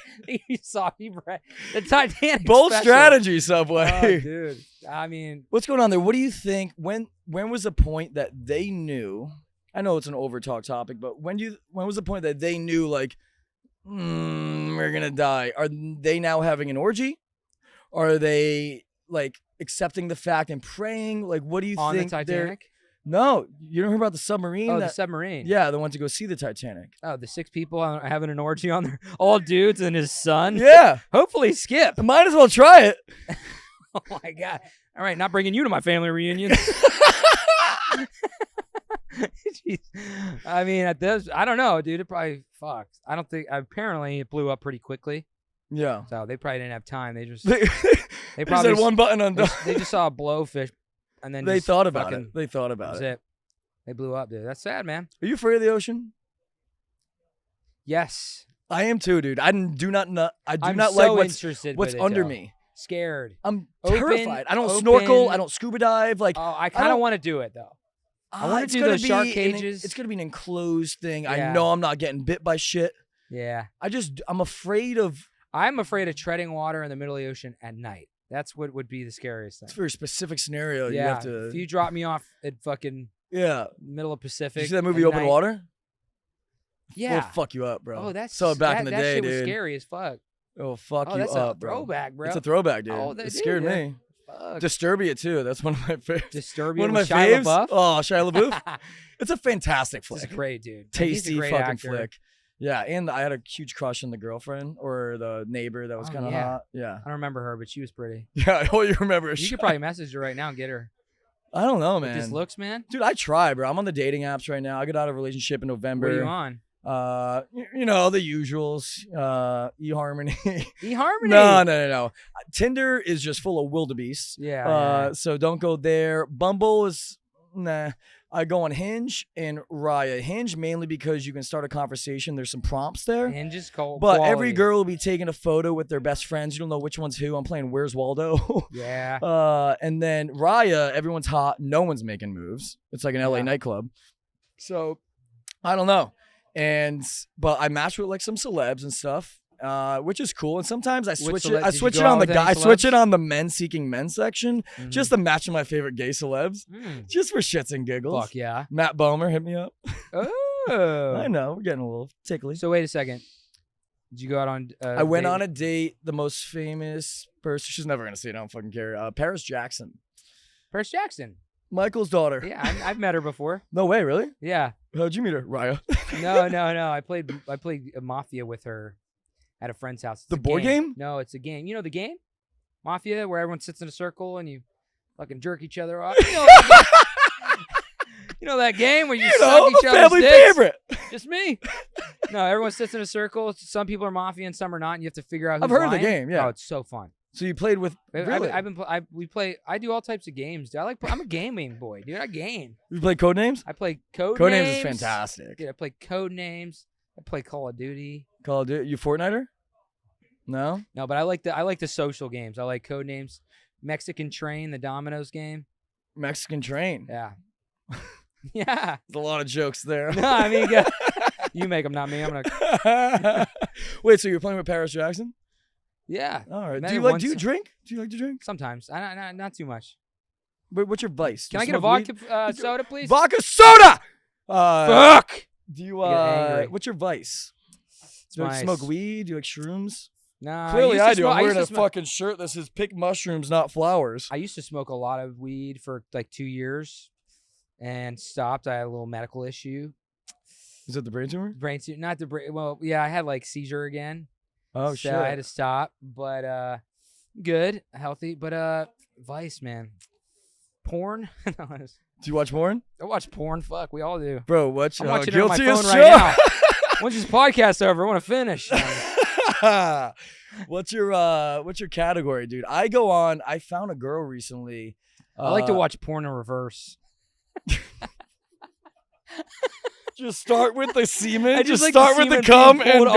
[SPEAKER 3] soggy bread. The Titanic.
[SPEAKER 1] Bold
[SPEAKER 3] special.
[SPEAKER 1] strategy, Subway.
[SPEAKER 3] Oh, dude. I mean,
[SPEAKER 1] What's going on there? What do you think? When was the point that they knew? I know it's an overtalk topic, but when was the point that they knew like we're gonna die? Are they now having an orgy? Are they like accepting the fact and praying? Like, what do you
[SPEAKER 3] on the
[SPEAKER 1] think?
[SPEAKER 3] Titanic.
[SPEAKER 1] No, you don't hear about the submarine.
[SPEAKER 3] Oh, the submarine.
[SPEAKER 1] Yeah, the one to go see the Titanic.
[SPEAKER 3] Oh, the 6 people are having an orgy on there. All dudes and his son.
[SPEAKER 1] Yeah,
[SPEAKER 3] Hopefully, Skip.
[SPEAKER 1] might as well try it.
[SPEAKER 3] Oh my god. All right, not bringing you to my family reunion. Jeez. I mean, at this, I don't know, dude. It probably fucked. I don't think. Apparently, it blew up pretty quickly.
[SPEAKER 1] Yeah,
[SPEAKER 3] So they probably didn't have time. They just
[SPEAKER 1] they
[SPEAKER 3] probably
[SPEAKER 1] said one button undone.
[SPEAKER 3] they just saw a blowfish, and then
[SPEAKER 1] They
[SPEAKER 3] just
[SPEAKER 1] thought about
[SPEAKER 3] fucking-
[SPEAKER 1] it. They thought about
[SPEAKER 3] That's
[SPEAKER 1] it.
[SPEAKER 3] it. They blew up, dude. That's sad, man.
[SPEAKER 1] Are you afraid of the ocean?
[SPEAKER 3] Yes.
[SPEAKER 1] I am too, dude. I do not
[SPEAKER 3] I'm
[SPEAKER 1] like
[SPEAKER 3] so
[SPEAKER 1] what's
[SPEAKER 3] interested
[SPEAKER 1] what's
[SPEAKER 3] with it,
[SPEAKER 1] under
[SPEAKER 3] though.
[SPEAKER 1] me.
[SPEAKER 3] Scared.
[SPEAKER 1] I'm
[SPEAKER 3] Open,
[SPEAKER 1] terrified. I don't
[SPEAKER 3] open.
[SPEAKER 1] snorkel. I don't scuba dive. Like
[SPEAKER 3] Oh, I kind of
[SPEAKER 1] don't-
[SPEAKER 3] want to do it though. I wanna
[SPEAKER 1] it's
[SPEAKER 3] do
[SPEAKER 1] gonna
[SPEAKER 3] those shark
[SPEAKER 1] be
[SPEAKER 3] cages.
[SPEAKER 1] It's gonna be an enclosed thing.
[SPEAKER 3] Yeah.
[SPEAKER 1] I know I'm not getting bit by shit.
[SPEAKER 3] Yeah.
[SPEAKER 1] I'm afraid of.
[SPEAKER 3] I'm afraid of treading water in the middle of the ocean at night. That's what would be the scariest thing.
[SPEAKER 1] It's a very specific scenario. You
[SPEAKER 3] Yeah.
[SPEAKER 1] have to.
[SPEAKER 3] If you drop me off at fucking
[SPEAKER 1] Yeah.
[SPEAKER 3] middle of
[SPEAKER 1] Did
[SPEAKER 3] Pacific.
[SPEAKER 1] you see that movie
[SPEAKER 3] at
[SPEAKER 1] Open
[SPEAKER 3] night-
[SPEAKER 1] Water?
[SPEAKER 3] Yeah.
[SPEAKER 1] It'll fuck you up, bro.
[SPEAKER 3] Oh, that's
[SPEAKER 1] so back in the
[SPEAKER 3] that
[SPEAKER 1] day,
[SPEAKER 3] shit
[SPEAKER 1] dude.
[SPEAKER 3] was scary as fuck.
[SPEAKER 1] It'll fuck
[SPEAKER 3] Oh,
[SPEAKER 1] you
[SPEAKER 3] that's
[SPEAKER 1] up,
[SPEAKER 3] a
[SPEAKER 1] bro.
[SPEAKER 3] throwback, bro.
[SPEAKER 1] It's a throwback, dude.
[SPEAKER 3] Oh,
[SPEAKER 1] It scared me.
[SPEAKER 3] Fuck.
[SPEAKER 1] Disturbia too. That's one of my favorites.
[SPEAKER 3] Disturbia
[SPEAKER 1] One of my
[SPEAKER 3] with Shia
[SPEAKER 1] faves.
[SPEAKER 3] LaBeouf?
[SPEAKER 1] Oh, Shia LaBeouf. It's a fantastic
[SPEAKER 3] This
[SPEAKER 1] flick.
[SPEAKER 3] is great, dude. He's a
[SPEAKER 1] Tasty
[SPEAKER 3] great
[SPEAKER 1] fucking
[SPEAKER 3] actor.
[SPEAKER 1] flick. Yeah, and I had a huge crush on the girlfriend or the neighbor that was
[SPEAKER 3] Oh,
[SPEAKER 1] kind of
[SPEAKER 3] yeah.
[SPEAKER 1] hot. Yeah.
[SPEAKER 3] I don't remember her, but she was pretty.
[SPEAKER 1] Yeah, all you remember is
[SPEAKER 3] You could
[SPEAKER 1] Shia.
[SPEAKER 3] probably message her right now and get her.
[SPEAKER 1] I don't know,
[SPEAKER 3] With
[SPEAKER 1] man.
[SPEAKER 3] these looks, man.
[SPEAKER 1] Dude, I try, bro. I'm on the dating apps right now. I got out of a relationship in November.
[SPEAKER 3] What are you on?
[SPEAKER 1] You know, the usuals. eHarmony.
[SPEAKER 3] eHarmony.
[SPEAKER 1] No. Tinder is just full of wildebeests.
[SPEAKER 3] Yeah.
[SPEAKER 1] So don't go there. Bumble is nah. I go on Hinge and Raya. Hinge mainly because you can start a conversation. There's some prompts there.
[SPEAKER 3] Hinge is cold.
[SPEAKER 1] But
[SPEAKER 3] quality.
[SPEAKER 1] every girl will be taking a photo with their best friends. You don't know which one's who. I'm playing Where's Waldo.
[SPEAKER 3] Yeah.
[SPEAKER 1] And then Raya, everyone's hot. No one's making moves. It's like an LA
[SPEAKER 3] Yeah.
[SPEAKER 1] nightclub. So I don't know. But I matched with like some celebs and stuff, which is cool. And sometimes I switch it. I
[SPEAKER 3] celeb- did you
[SPEAKER 1] switch
[SPEAKER 3] go
[SPEAKER 1] it
[SPEAKER 3] out
[SPEAKER 1] on the
[SPEAKER 3] with any
[SPEAKER 1] guy. I switch
[SPEAKER 3] celebs?
[SPEAKER 1] it on the men seeking men section,
[SPEAKER 3] Mhm.
[SPEAKER 1] just to match with my favorite gay celebs,
[SPEAKER 3] Mm.
[SPEAKER 1] just for shits and giggles.
[SPEAKER 3] Fuck yeah.
[SPEAKER 1] Matt Bomer hit me up.
[SPEAKER 3] Oh.
[SPEAKER 1] I know we're getting a little tickly.
[SPEAKER 3] So wait a second. Did you go out on?
[SPEAKER 1] I went on a date. The most famous person. She's never gonna see it. I don't fucking care. Paris Jackson,
[SPEAKER 3] Paris Jackson.
[SPEAKER 1] Michael's daughter.
[SPEAKER 3] Yeah, I've met her before.
[SPEAKER 1] No way, really?
[SPEAKER 3] Yeah.
[SPEAKER 1] How'd you meet her, Raya?
[SPEAKER 3] No. I played a Mafia with her at a friend's house. It's
[SPEAKER 1] The
[SPEAKER 3] a
[SPEAKER 1] board game?
[SPEAKER 3] No, it's a game. You know the game? Mafia, where everyone sits in a circle and you fucking jerk each other off. You You know that game where you
[SPEAKER 1] You
[SPEAKER 3] suck
[SPEAKER 1] know,
[SPEAKER 3] each
[SPEAKER 1] a
[SPEAKER 3] other's
[SPEAKER 1] family
[SPEAKER 3] dicks?
[SPEAKER 1] favorite.
[SPEAKER 3] Just me. No, everyone sits in a circle. Some people are mafia and some are not, and you have to figure out who's
[SPEAKER 1] I've heard of the
[SPEAKER 3] lying.
[SPEAKER 1] game, yeah.
[SPEAKER 3] Oh, it's so fun.
[SPEAKER 1] So you played with really?
[SPEAKER 3] I do all types of games. Dude. I'm a gaming boy, dude. I game.
[SPEAKER 1] You play Codenames?
[SPEAKER 3] I play Codenames.
[SPEAKER 1] Codenames is fantastic.
[SPEAKER 3] Dude, I play Codenames. I play Call of Duty.
[SPEAKER 1] Call of Duty. You Fortniter? No?
[SPEAKER 3] No, but I like the social games. I like Codenames. Mexican Train, the Domino's game.
[SPEAKER 1] Mexican Train.
[SPEAKER 3] Yeah. Yeah.
[SPEAKER 1] There's a lot of jokes there.
[SPEAKER 3] No, I mean, you make them, not me. I'm gonna.
[SPEAKER 1] Wait, so you're playing with Paris Jackson?
[SPEAKER 3] Yeah.
[SPEAKER 1] All right.
[SPEAKER 3] Met
[SPEAKER 1] Do
[SPEAKER 3] her
[SPEAKER 1] you
[SPEAKER 3] once.
[SPEAKER 1] drink? Do you like to drink?
[SPEAKER 3] Sometimes. Not too much.
[SPEAKER 1] What's your vice?
[SPEAKER 3] Can
[SPEAKER 1] Do
[SPEAKER 3] I
[SPEAKER 1] you
[SPEAKER 3] get a
[SPEAKER 1] smoke
[SPEAKER 3] vodka
[SPEAKER 1] weed?
[SPEAKER 3] soda, please?
[SPEAKER 1] Vodka soda.
[SPEAKER 3] Fuck.
[SPEAKER 1] Do you
[SPEAKER 3] I get angry.
[SPEAKER 1] what's your vice? Do you like
[SPEAKER 3] my
[SPEAKER 1] smoke weed? Do you like shrooms?
[SPEAKER 3] Nah.
[SPEAKER 1] Clearly I do. I'm wearing a
[SPEAKER 3] fucking.
[SPEAKER 1] fucking shirt that says pick mushrooms, not flowers.
[SPEAKER 3] I used to smoke a lot of weed for like 2 years, and stopped. I had a little medical issue.
[SPEAKER 1] Is that the brain tumor?
[SPEAKER 3] Not the brain. Well, yeah, I had like seizure again.
[SPEAKER 1] Oh
[SPEAKER 3] so
[SPEAKER 1] shit.
[SPEAKER 3] I had to stop, but good, healthy, but vice, man. Porn. No,
[SPEAKER 1] Do you watch porn?
[SPEAKER 3] I watch porn. Fuck, we all do.
[SPEAKER 1] Bro, what's
[SPEAKER 3] I'm watching it on my
[SPEAKER 1] guilty as
[SPEAKER 3] phone right
[SPEAKER 1] charged?
[SPEAKER 3] now. Once this podcast over, I want to finish.
[SPEAKER 1] What's your category, dude? I found a girl recently.
[SPEAKER 3] I like to watch porn in reverse.
[SPEAKER 1] Just start with the semen.
[SPEAKER 3] I just like
[SPEAKER 1] start
[SPEAKER 3] the
[SPEAKER 1] with the
[SPEAKER 3] semen
[SPEAKER 1] cum
[SPEAKER 3] being
[SPEAKER 1] and
[SPEAKER 3] pulled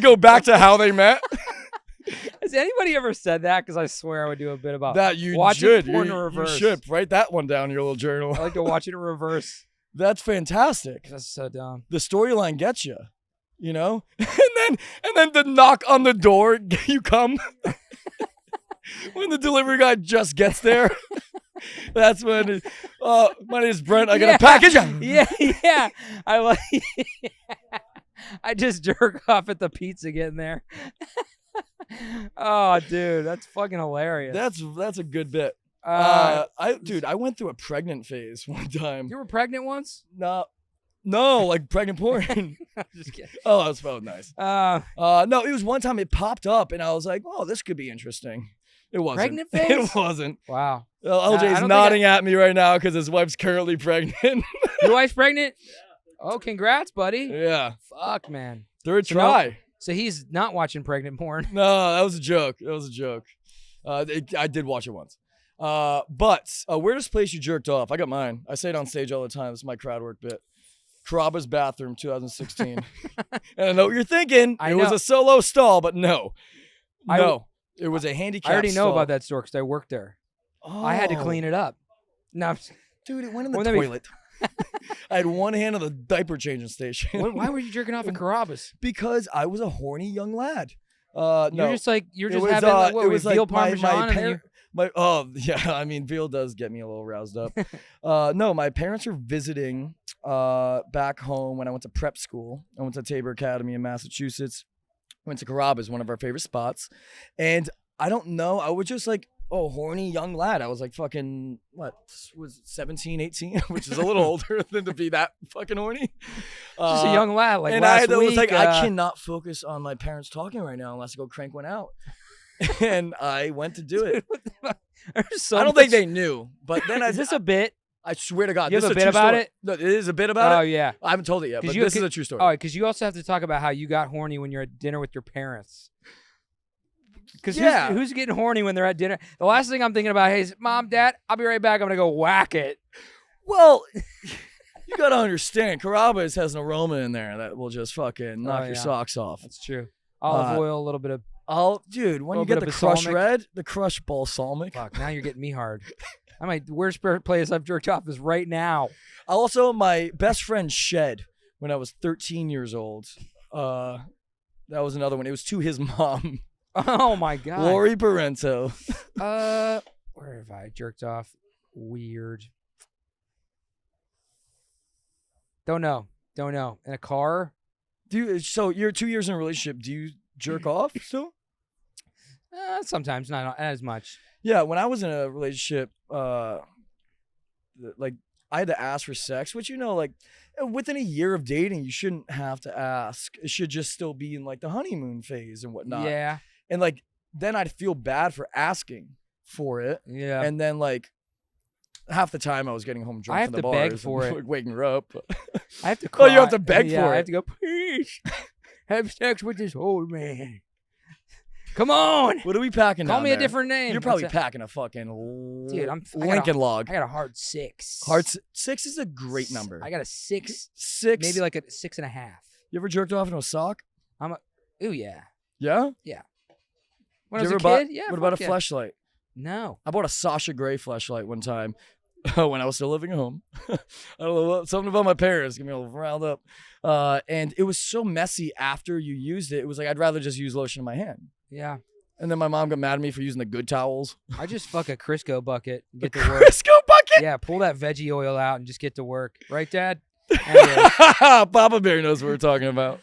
[SPEAKER 1] go
[SPEAKER 3] off.
[SPEAKER 1] back to how they met.
[SPEAKER 3] Has anybody ever said that? Because I swear I would do a bit about
[SPEAKER 1] That you
[SPEAKER 3] watching
[SPEAKER 1] should.
[SPEAKER 3] porn in
[SPEAKER 1] You
[SPEAKER 3] reverse.
[SPEAKER 1] should write that one down in your little journal.
[SPEAKER 3] I like to watch it in reverse.
[SPEAKER 1] That's fantastic.
[SPEAKER 3] That's so dumb.
[SPEAKER 1] The storyline gets you, you know, and then the knock on the door, you come when the delivery guy just gets there. That's when. My name is Brent. I got a package.
[SPEAKER 3] Yeah. I like. I just jerk off at the pizza getting there. Oh, dude, that's fucking hilarious.
[SPEAKER 1] That's a good bit. I went through a pregnant phase one time.
[SPEAKER 3] You were pregnant once?
[SPEAKER 1] No, like pregnant porn.
[SPEAKER 3] I'm just kidding.
[SPEAKER 1] Oh, that felt nice. No, it was one time it popped up and I was like, oh, this could be interesting. It wasn't.
[SPEAKER 3] Pregnant phase?
[SPEAKER 1] It wasn't.
[SPEAKER 3] Wow.
[SPEAKER 1] LJ's nodding at me right now because his wife's currently pregnant.
[SPEAKER 3] Your wife's pregnant? Oh, congrats, buddy.
[SPEAKER 1] Yeah.
[SPEAKER 3] Fuck, man.
[SPEAKER 1] Third
[SPEAKER 3] So
[SPEAKER 1] try.
[SPEAKER 3] So he's not watching pregnant porn.
[SPEAKER 1] No, that was a joke. I did watch it once. But weirdest place you jerked off? I got mine. I say it on stage all the time. This is my crowd work bit. Carrabba's bathroom, 2016. And I know what you're thinking. It was a solo stall, but no. It was a handicap
[SPEAKER 3] I already know
[SPEAKER 1] stall.
[SPEAKER 3] about that store because I worked there.
[SPEAKER 1] Oh.
[SPEAKER 3] I had to clean it up. No,
[SPEAKER 1] Dude, it went in the
[SPEAKER 3] Wouldn't that be-
[SPEAKER 1] toilet. I had one hand on the diaper changing station.
[SPEAKER 3] why were you jerking off at Carrabba's?
[SPEAKER 1] Because I was a horny young lad.
[SPEAKER 3] You're
[SPEAKER 1] No.
[SPEAKER 3] just like
[SPEAKER 1] It
[SPEAKER 3] having
[SPEAKER 1] was,
[SPEAKER 3] like,
[SPEAKER 1] it was
[SPEAKER 3] veal
[SPEAKER 1] like my
[SPEAKER 3] parmesan. And
[SPEAKER 1] parent. I mean, veal does get me a little roused up. No, my parents were visiting back home when I went to prep school. I went to Tabor Academy in Massachusetts. Went to Carrabba's, one of our favorite spots. And I don't know, I was just like, horny young lad. I was like fucking, what, was it 17, 18? Which is a little older than to be that fucking horny.
[SPEAKER 3] just a young lad. Like
[SPEAKER 1] and
[SPEAKER 3] last
[SPEAKER 1] I was
[SPEAKER 3] week,
[SPEAKER 1] like, I cannot focus on my parents talking right now unless I go crank one out. And I went to do it. I don't think they knew, but then
[SPEAKER 3] Is this a bit?
[SPEAKER 1] I swear to God,
[SPEAKER 3] You
[SPEAKER 1] this
[SPEAKER 3] have
[SPEAKER 1] is
[SPEAKER 3] a bit
[SPEAKER 1] true
[SPEAKER 3] about
[SPEAKER 1] story.
[SPEAKER 3] it?
[SPEAKER 1] No, it is a bit about
[SPEAKER 3] Oh
[SPEAKER 1] it.
[SPEAKER 3] yeah.
[SPEAKER 1] I haven't told it yet, but
[SPEAKER 3] you-
[SPEAKER 1] this is a true story.
[SPEAKER 3] All right, because you also have to talk about how you got horny when you're at dinner with your parents. Because who's getting horny when they're at dinner? The last thing I'm thinking about, hey, is, Mom, Dad, I'll be right back. I'm gonna go whack it.
[SPEAKER 1] Well, you gotta understand, Carrabba's has an aroma in there that will just fucking knock your socks off.
[SPEAKER 3] That's true. Olive oil, a little bit of.
[SPEAKER 1] Dude, when you
[SPEAKER 3] Little
[SPEAKER 1] get
[SPEAKER 3] bit
[SPEAKER 1] the
[SPEAKER 3] of
[SPEAKER 1] crushed
[SPEAKER 3] balsamic.
[SPEAKER 1] red, the crushed balsamic.
[SPEAKER 3] Fuck, now you're getting me hard. The worst place I've jerked off is right now.
[SPEAKER 1] Also, my best friend shed when I was 13 years old. That was another one. It was to his mom,
[SPEAKER 3] Oh my god.
[SPEAKER 1] Lori Parento.
[SPEAKER 3] Where have I jerked off? Weird. Don't know. In a car?
[SPEAKER 1] So you're 2 years in a relationship. Do you jerk off still?
[SPEAKER 3] Sometimes, not as much.
[SPEAKER 1] Yeah, when I was in a relationship, like I had to ask for sex, which like within a year of dating, you shouldn't have to ask. It should just still be in like the honeymoon phase and whatnot.
[SPEAKER 3] Yeah.
[SPEAKER 1] And like then I'd feel bad for asking for it.
[SPEAKER 3] Yeah.
[SPEAKER 1] And then like half the time I was getting home drunk
[SPEAKER 3] I have
[SPEAKER 1] from the
[SPEAKER 3] to
[SPEAKER 1] bars.
[SPEAKER 3] beg for
[SPEAKER 1] and,
[SPEAKER 3] it.
[SPEAKER 1] waking her up.
[SPEAKER 3] I have to
[SPEAKER 1] Oh,
[SPEAKER 3] cry.
[SPEAKER 1] you have to beg
[SPEAKER 3] yeah,
[SPEAKER 1] for
[SPEAKER 3] I
[SPEAKER 1] it.
[SPEAKER 3] have to go, please, have sex with this old man. Come on.
[SPEAKER 1] What are we packing
[SPEAKER 3] Call
[SPEAKER 1] down
[SPEAKER 3] me a
[SPEAKER 1] there?
[SPEAKER 3] different name.
[SPEAKER 1] You're probably
[SPEAKER 3] What's that?
[SPEAKER 1] packing a fucking
[SPEAKER 3] Dude, I got
[SPEAKER 1] Lincoln log.
[SPEAKER 3] I got a hard 6.
[SPEAKER 1] Six is a great number.
[SPEAKER 3] I got a 6,
[SPEAKER 1] Six.
[SPEAKER 3] maybe like a 6.5.
[SPEAKER 1] You ever jerked off into a sock?
[SPEAKER 3] Ooh, yeah.
[SPEAKER 1] Yeah?
[SPEAKER 3] When
[SPEAKER 1] Did
[SPEAKER 3] I
[SPEAKER 1] you
[SPEAKER 3] was
[SPEAKER 1] ever
[SPEAKER 3] a
[SPEAKER 1] buy-
[SPEAKER 3] kid, yeah.
[SPEAKER 1] What about a
[SPEAKER 3] fuck yeah.
[SPEAKER 1] fleshlight?
[SPEAKER 3] No.
[SPEAKER 1] I bought a Sasha Grey fleshlight one time when I was still living at home. I don't know, something about my parents got me all riled up. And it was so messy after you used it. It was like, I'd rather just use lotion in my hand.
[SPEAKER 3] Yeah.
[SPEAKER 1] And then my mom got mad at me for using the good towels.
[SPEAKER 3] I just fuck a Crisco bucket and
[SPEAKER 1] The
[SPEAKER 3] get to work.
[SPEAKER 1] Crisco bucket?
[SPEAKER 3] Yeah, pull that veggie oil out and just get to work. Right, Dad? Anyway.
[SPEAKER 1] Papa Bear knows what we're talking about.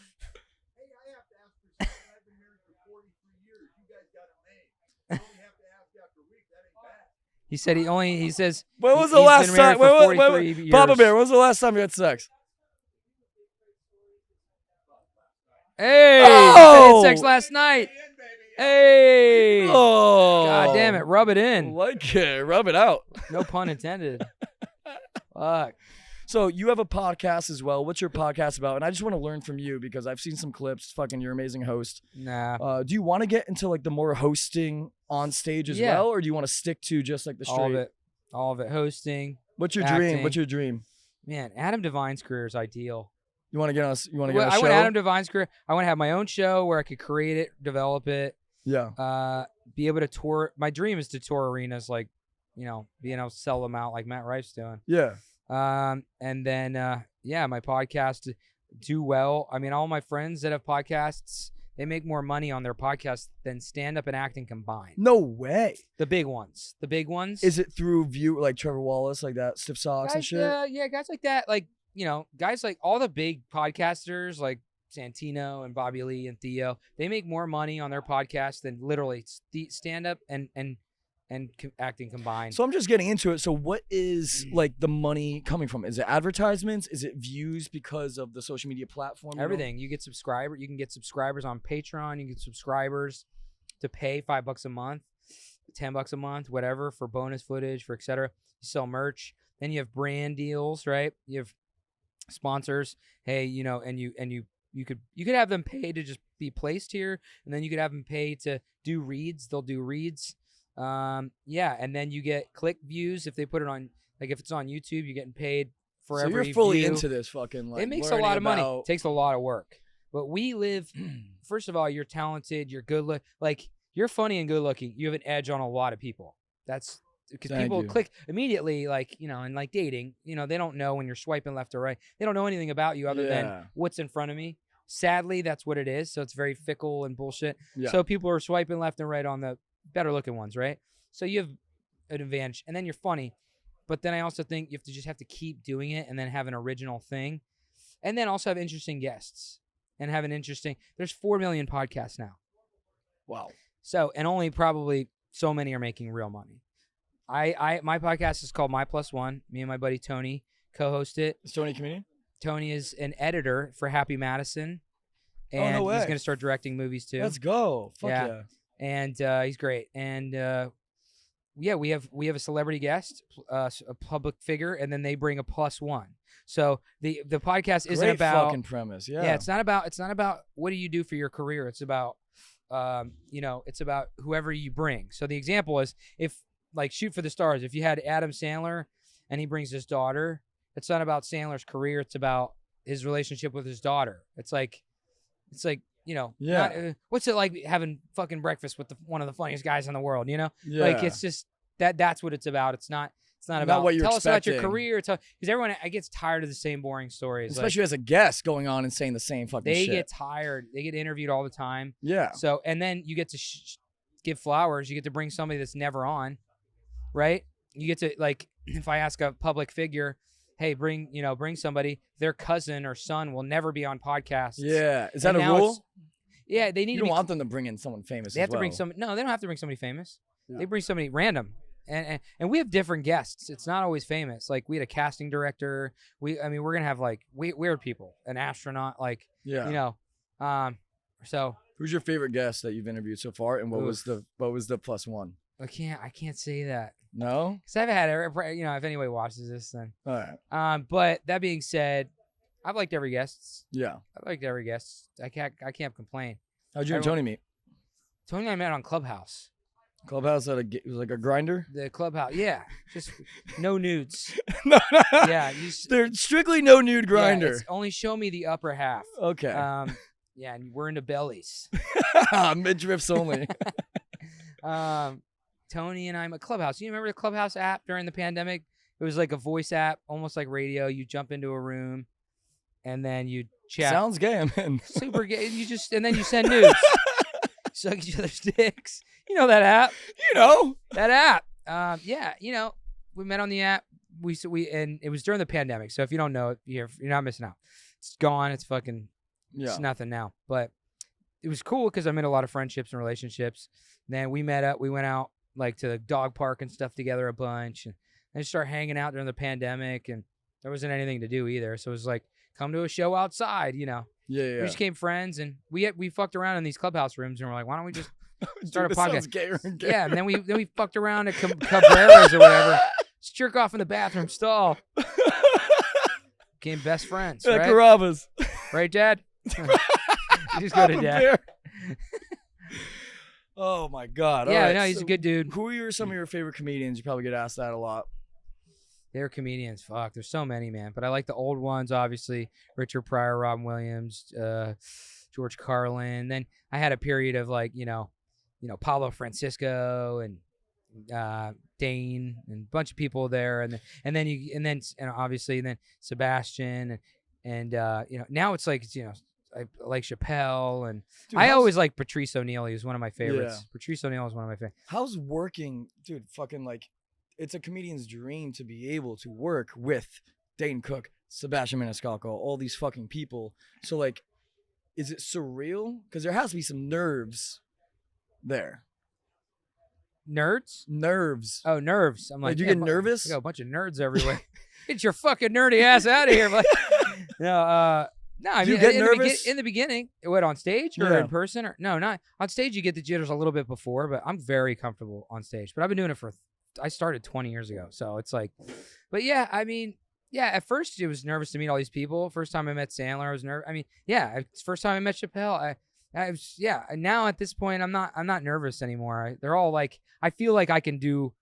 [SPEAKER 3] He said he says.
[SPEAKER 1] When was the
[SPEAKER 3] he's
[SPEAKER 1] last
[SPEAKER 3] been married
[SPEAKER 1] time?
[SPEAKER 3] for 43 years.
[SPEAKER 1] Papa Bear, when was the last time you had sex?
[SPEAKER 3] Hey!
[SPEAKER 1] Oh!
[SPEAKER 3] I had sex last night. Hey!
[SPEAKER 1] Oh.
[SPEAKER 3] God damn it. Rub it
[SPEAKER 1] I
[SPEAKER 3] in.
[SPEAKER 1] like it. Rub it out.
[SPEAKER 3] No pun intended. Fuck.
[SPEAKER 1] So you have a podcast as well. What's your podcast about? And I just want to learn from you because I've seen some clips. Fucking, you're an amazing host.
[SPEAKER 3] Nah.
[SPEAKER 1] Do you want to get into like the more hosting on stage as
[SPEAKER 3] Yeah.
[SPEAKER 1] well, or do you want to stick to just like the straight?
[SPEAKER 3] All of it. Hosting.
[SPEAKER 1] What's your dream?
[SPEAKER 3] acting.
[SPEAKER 1] What's your dream?
[SPEAKER 3] Man, Adam Devine's career is ideal.
[SPEAKER 1] You want to get on? You want to get
[SPEAKER 3] Well,
[SPEAKER 1] on a
[SPEAKER 3] I
[SPEAKER 1] show?
[SPEAKER 3] want Adam Devine's career. I want to have my own show where I could create it, develop it,
[SPEAKER 1] Yeah.
[SPEAKER 3] be able to tour. My dream is to tour arenas, like, being able to sell them out like Matt Rife's doing.
[SPEAKER 1] Yeah.
[SPEAKER 3] And then, my podcast do well. I mean, all my friends that have podcasts, they make more money on their podcasts than stand-up and acting combined.
[SPEAKER 1] No way.
[SPEAKER 3] The big ones.
[SPEAKER 1] Is it through view like Trevor Wallace, like that, Stiff Socks and shit?
[SPEAKER 3] Yeah, guys like that. Like, guys like all the big podcasters like Santino and Bobby Lee and Theo, they make more money on their podcast than literally stand-up and acting combined.
[SPEAKER 1] So I'm just getting into it. So what is like the money coming from? Is it advertisements? Is it views because of the social media platform?
[SPEAKER 3] Everything. You get subscribers. You can get subscribers on Patreon. You can get subscribers to pay $5 a month, $10 a month, whatever, for bonus footage, for etc. You sell merch. Then you have brand deals, right? You have sponsors. Hey, and you could have them pay to just be placed here, and then you could have them pay to do reads. They'll do reads. And then you get click views if they put it on, like if it's on YouTube, you're getting paid for
[SPEAKER 1] So
[SPEAKER 3] every
[SPEAKER 1] you're fully
[SPEAKER 3] view.
[SPEAKER 1] into this fucking like
[SPEAKER 3] It makes a
[SPEAKER 1] learning
[SPEAKER 3] lot of money.
[SPEAKER 1] about-
[SPEAKER 3] It takes a lot of work. But we live, first of all, you're talented, you're good like you're funny and good looking. You have an edge on a lot of people. That's because
[SPEAKER 1] Thank
[SPEAKER 3] people
[SPEAKER 1] you.
[SPEAKER 3] click immediately, like, and like dating, they don't know when you're swiping left or right. They don't know anything about you other
[SPEAKER 1] Yeah.
[SPEAKER 3] than what's in front of me. Sadly, that's what it is. So it's very fickle and bullshit.
[SPEAKER 1] Yeah.
[SPEAKER 3] So people are swiping left and right on the better looking ones, right? So you have an advantage, and then you're funny. But then I also think you have to keep doing it and then have an original thing. And then also have interesting guests and have an interesting, there's 4 million podcasts now.
[SPEAKER 1] Wow.
[SPEAKER 3] So, and only probably so many are making real money. My podcast is called My Plus One. Me and my buddy Tony co-host it.
[SPEAKER 1] Is Tony a comedian?
[SPEAKER 3] Tony is an editor for Happy Madison.
[SPEAKER 1] Oh, no
[SPEAKER 3] And
[SPEAKER 1] way.
[SPEAKER 3] he's going to start directing movies too.
[SPEAKER 1] Let's go. Fuck
[SPEAKER 3] Yeah.
[SPEAKER 1] yeah.
[SPEAKER 3] And he's great. And we have a celebrity guest, a public figure, and then they bring a plus one. So the podcast isn't
[SPEAKER 1] Great
[SPEAKER 3] about
[SPEAKER 1] fucking premise. Yeah.
[SPEAKER 3] yeah. It's not about what do you do for your career. It's about it's about whoever you bring. So the example is if like Shoot for the Stars. If you had Adam Sandler and he brings his daughter, it's not about Sandler's career. It's about his relationship with his daughter. It's like.
[SPEAKER 1] Yeah.
[SPEAKER 3] Not, what's it like having fucking breakfast with one of the funniest guys in the world?
[SPEAKER 1] Yeah.
[SPEAKER 3] Like it's just that's what it's about. It's not about
[SPEAKER 1] what you're
[SPEAKER 3] tell us about your
[SPEAKER 1] expecting.
[SPEAKER 3] career. Because everyone gets tired of the same boring stories.
[SPEAKER 1] Especially as a guest going on and saying the same fucking
[SPEAKER 3] They
[SPEAKER 1] shit.
[SPEAKER 3] get tired. They get interviewed all the time.
[SPEAKER 1] Yeah.
[SPEAKER 3] So and then you get to give flowers. You get to bring somebody that's never on, right? You get to like if I ask a public figure, hey, bring somebody. Their cousin or son will never be on podcasts.
[SPEAKER 1] Yeah. Is that
[SPEAKER 3] And
[SPEAKER 1] a
[SPEAKER 3] now
[SPEAKER 1] rule?
[SPEAKER 3] Yeah, they need
[SPEAKER 1] You
[SPEAKER 3] to
[SPEAKER 1] don't
[SPEAKER 3] be.
[SPEAKER 1] want them to bring in someone famous.
[SPEAKER 3] They have
[SPEAKER 1] as
[SPEAKER 3] to bring
[SPEAKER 1] well.
[SPEAKER 3] some. No, they don't have to bring somebody famous.
[SPEAKER 1] Yeah.
[SPEAKER 3] They bring somebody random, and we have different guests. It's not always famous. Like we had a casting director. We're gonna have like weird people, an astronaut, like
[SPEAKER 1] Yeah.
[SPEAKER 3] So
[SPEAKER 1] Who's your favorite guest that you've interviewed so far, and what
[SPEAKER 3] Oof.
[SPEAKER 1] was the plus one?
[SPEAKER 3] I can't say that.
[SPEAKER 1] No?
[SPEAKER 3] Because I've had, if anybody watches this, then.
[SPEAKER 1] All right.
[SPEAKER 3] But that being said, I've liked every guest.
[SPEAKER 1] Yeah.
[SPEAKER 3] I liked every guest. I can't complain.
[SPEAKER 1] How'd you and Tony meet?
[SPEAKER 3] Tony and I met on Clubhouse.
[SPEAKER 1] Clubhouse it was like a grinder?
[SPEAKER 3] The Clubhouse, yeah. Just no nudes.
[SPEAKER 1] No.
[SPEAKER 3] Yeah.
[SPEAKER 1] They're strictly no nude grinder.
[SPEAKER 3] Yeah, it's only show me the upper half.
[SPEAKER 1] Okay.
[SPEAKER 3] Yeah, and we're into bellies.
[SPEAKER 1] Midriffs only.
[SPEAKER 3] Tony and I met Clubhouse. You remember the Clubhouse app during the pandemic? It was like a voice app, almost like radio. You jump into a room, and then you chat.
[SPEAKER 1] Sounds gay, man.
[SPEAKER 3] Super gay. And then you send nudes. Suck each other's dicks. You know that app.
[SPEAKER 1] You know
[SPEAKER 3] that app. Yeah. We met on the app. And it was during the pandemic. So if you don't know it, you're not missing out. It's gone. It's fucking.
[SPEAKER 1] Yeah.
[SPEAKER 3] It's nothing now. But it was cool because I made a lot of friendships and relationships. Then we met up. We went out like to the dog park and stuff together a bunch, and just started hanging out during the pandemic. And there wasn't anything to do either. So it was like, come to a show outside.
[SPEAKER 1] Yeah.
[SPEAKER 3] We just became friends, and we fucked around in these Clubhouse rooms, and we're like, why don't we just start a podcast?
[SPEAKER 1] Gayer and gayer.
[SPEAKER 3] Yeah, and then we fucked around at Cabrera's or whatever. Just jerk off in the bathroom stall. Became best friends, right?
[SPEAKER 1] Carrabba's.
[SPEAKER 3] Right, Dad? You just go to Dad.
[SPEAKER 1] Oh my God!
[SPEAKER 3] Yeah,
[SPEAKER 1] all right,
[SPEAKER 3] no, he's a good dude.
[SPEAKER 1] Who are some of your favorite comedians? You probably get asked that a lot.
[SPEAKER 3] They're comedians. Fuck, there's so many, man. But I like the old ones, obviously. Richard Pryor, Robin Williams, George Carlin. Then I had a period of like, Pablo Francisco and Dane and a bunch of people there, and then obviously Sebastian and now it's like I like Chappelle, and dude, I always like Patrice O'Neal. He was one of my favorites. Yeah. Patrice O'Neal is one of my favorites.
[SPEAKER 1] How's working, dude? Fucking like, it's a comedian's dream to be able to work with Dane Cook, Sebastian Maniscalco, all these fucking people. So like, is it surreal? Because there has to be some nerves there.
[SPEAKER 3] Nerds?
[SPEAKER 1] Nerves.
[SPEAKER 3] Oh, nerves. I'm like,
[SPEAKER 1] you get nervous?
[SPEAKER 3] I got a bunch of nerds everywhere. Get your fucking nerdy ass out of here. Like, no, I mean,
[SPEAKER 1] you get nervous
[SPEAKER 3] in the beginning. What, on stage or in person? Or no, not on stage. You get the jitters a little bit before, but I'm very comfortable on stage. But I've been doing it I started 20 years ago, so it's like, but yeah, I mean, yeah. At first, it was nervous to meet all these people. First time I met Sandler, I was nervous. I mean, yeah. First time I met Chappelle, I was, yeah. And now at this point, I'm not nervous anymore. They're all like, I feel like I can do,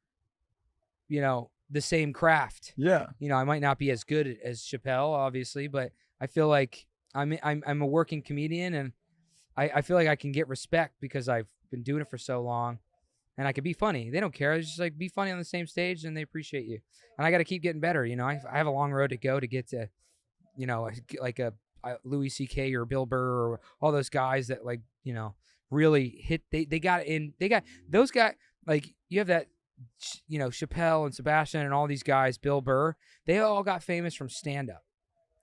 [SPEAKER 3] the same craft.
[SPEAKER 1] Yeah.
[SPEAKER 3] I might not be as good as Chappelle, obviously, but I feel like I'm a working comedian, and I feel like I can get respect because I've been doing it for so long, and I can be funny. They don't care. It's just like, be funny on the same stage, and they appreciate you. And I got to keep getting better. I have a long road to go to get to, like a Louis C.K. or Bill Burr or all those guys that like, really hit. They got those guys. Like, you have that, Chappelle and Sebastian and all these guys, Bill Burr. They all got famous from stand up.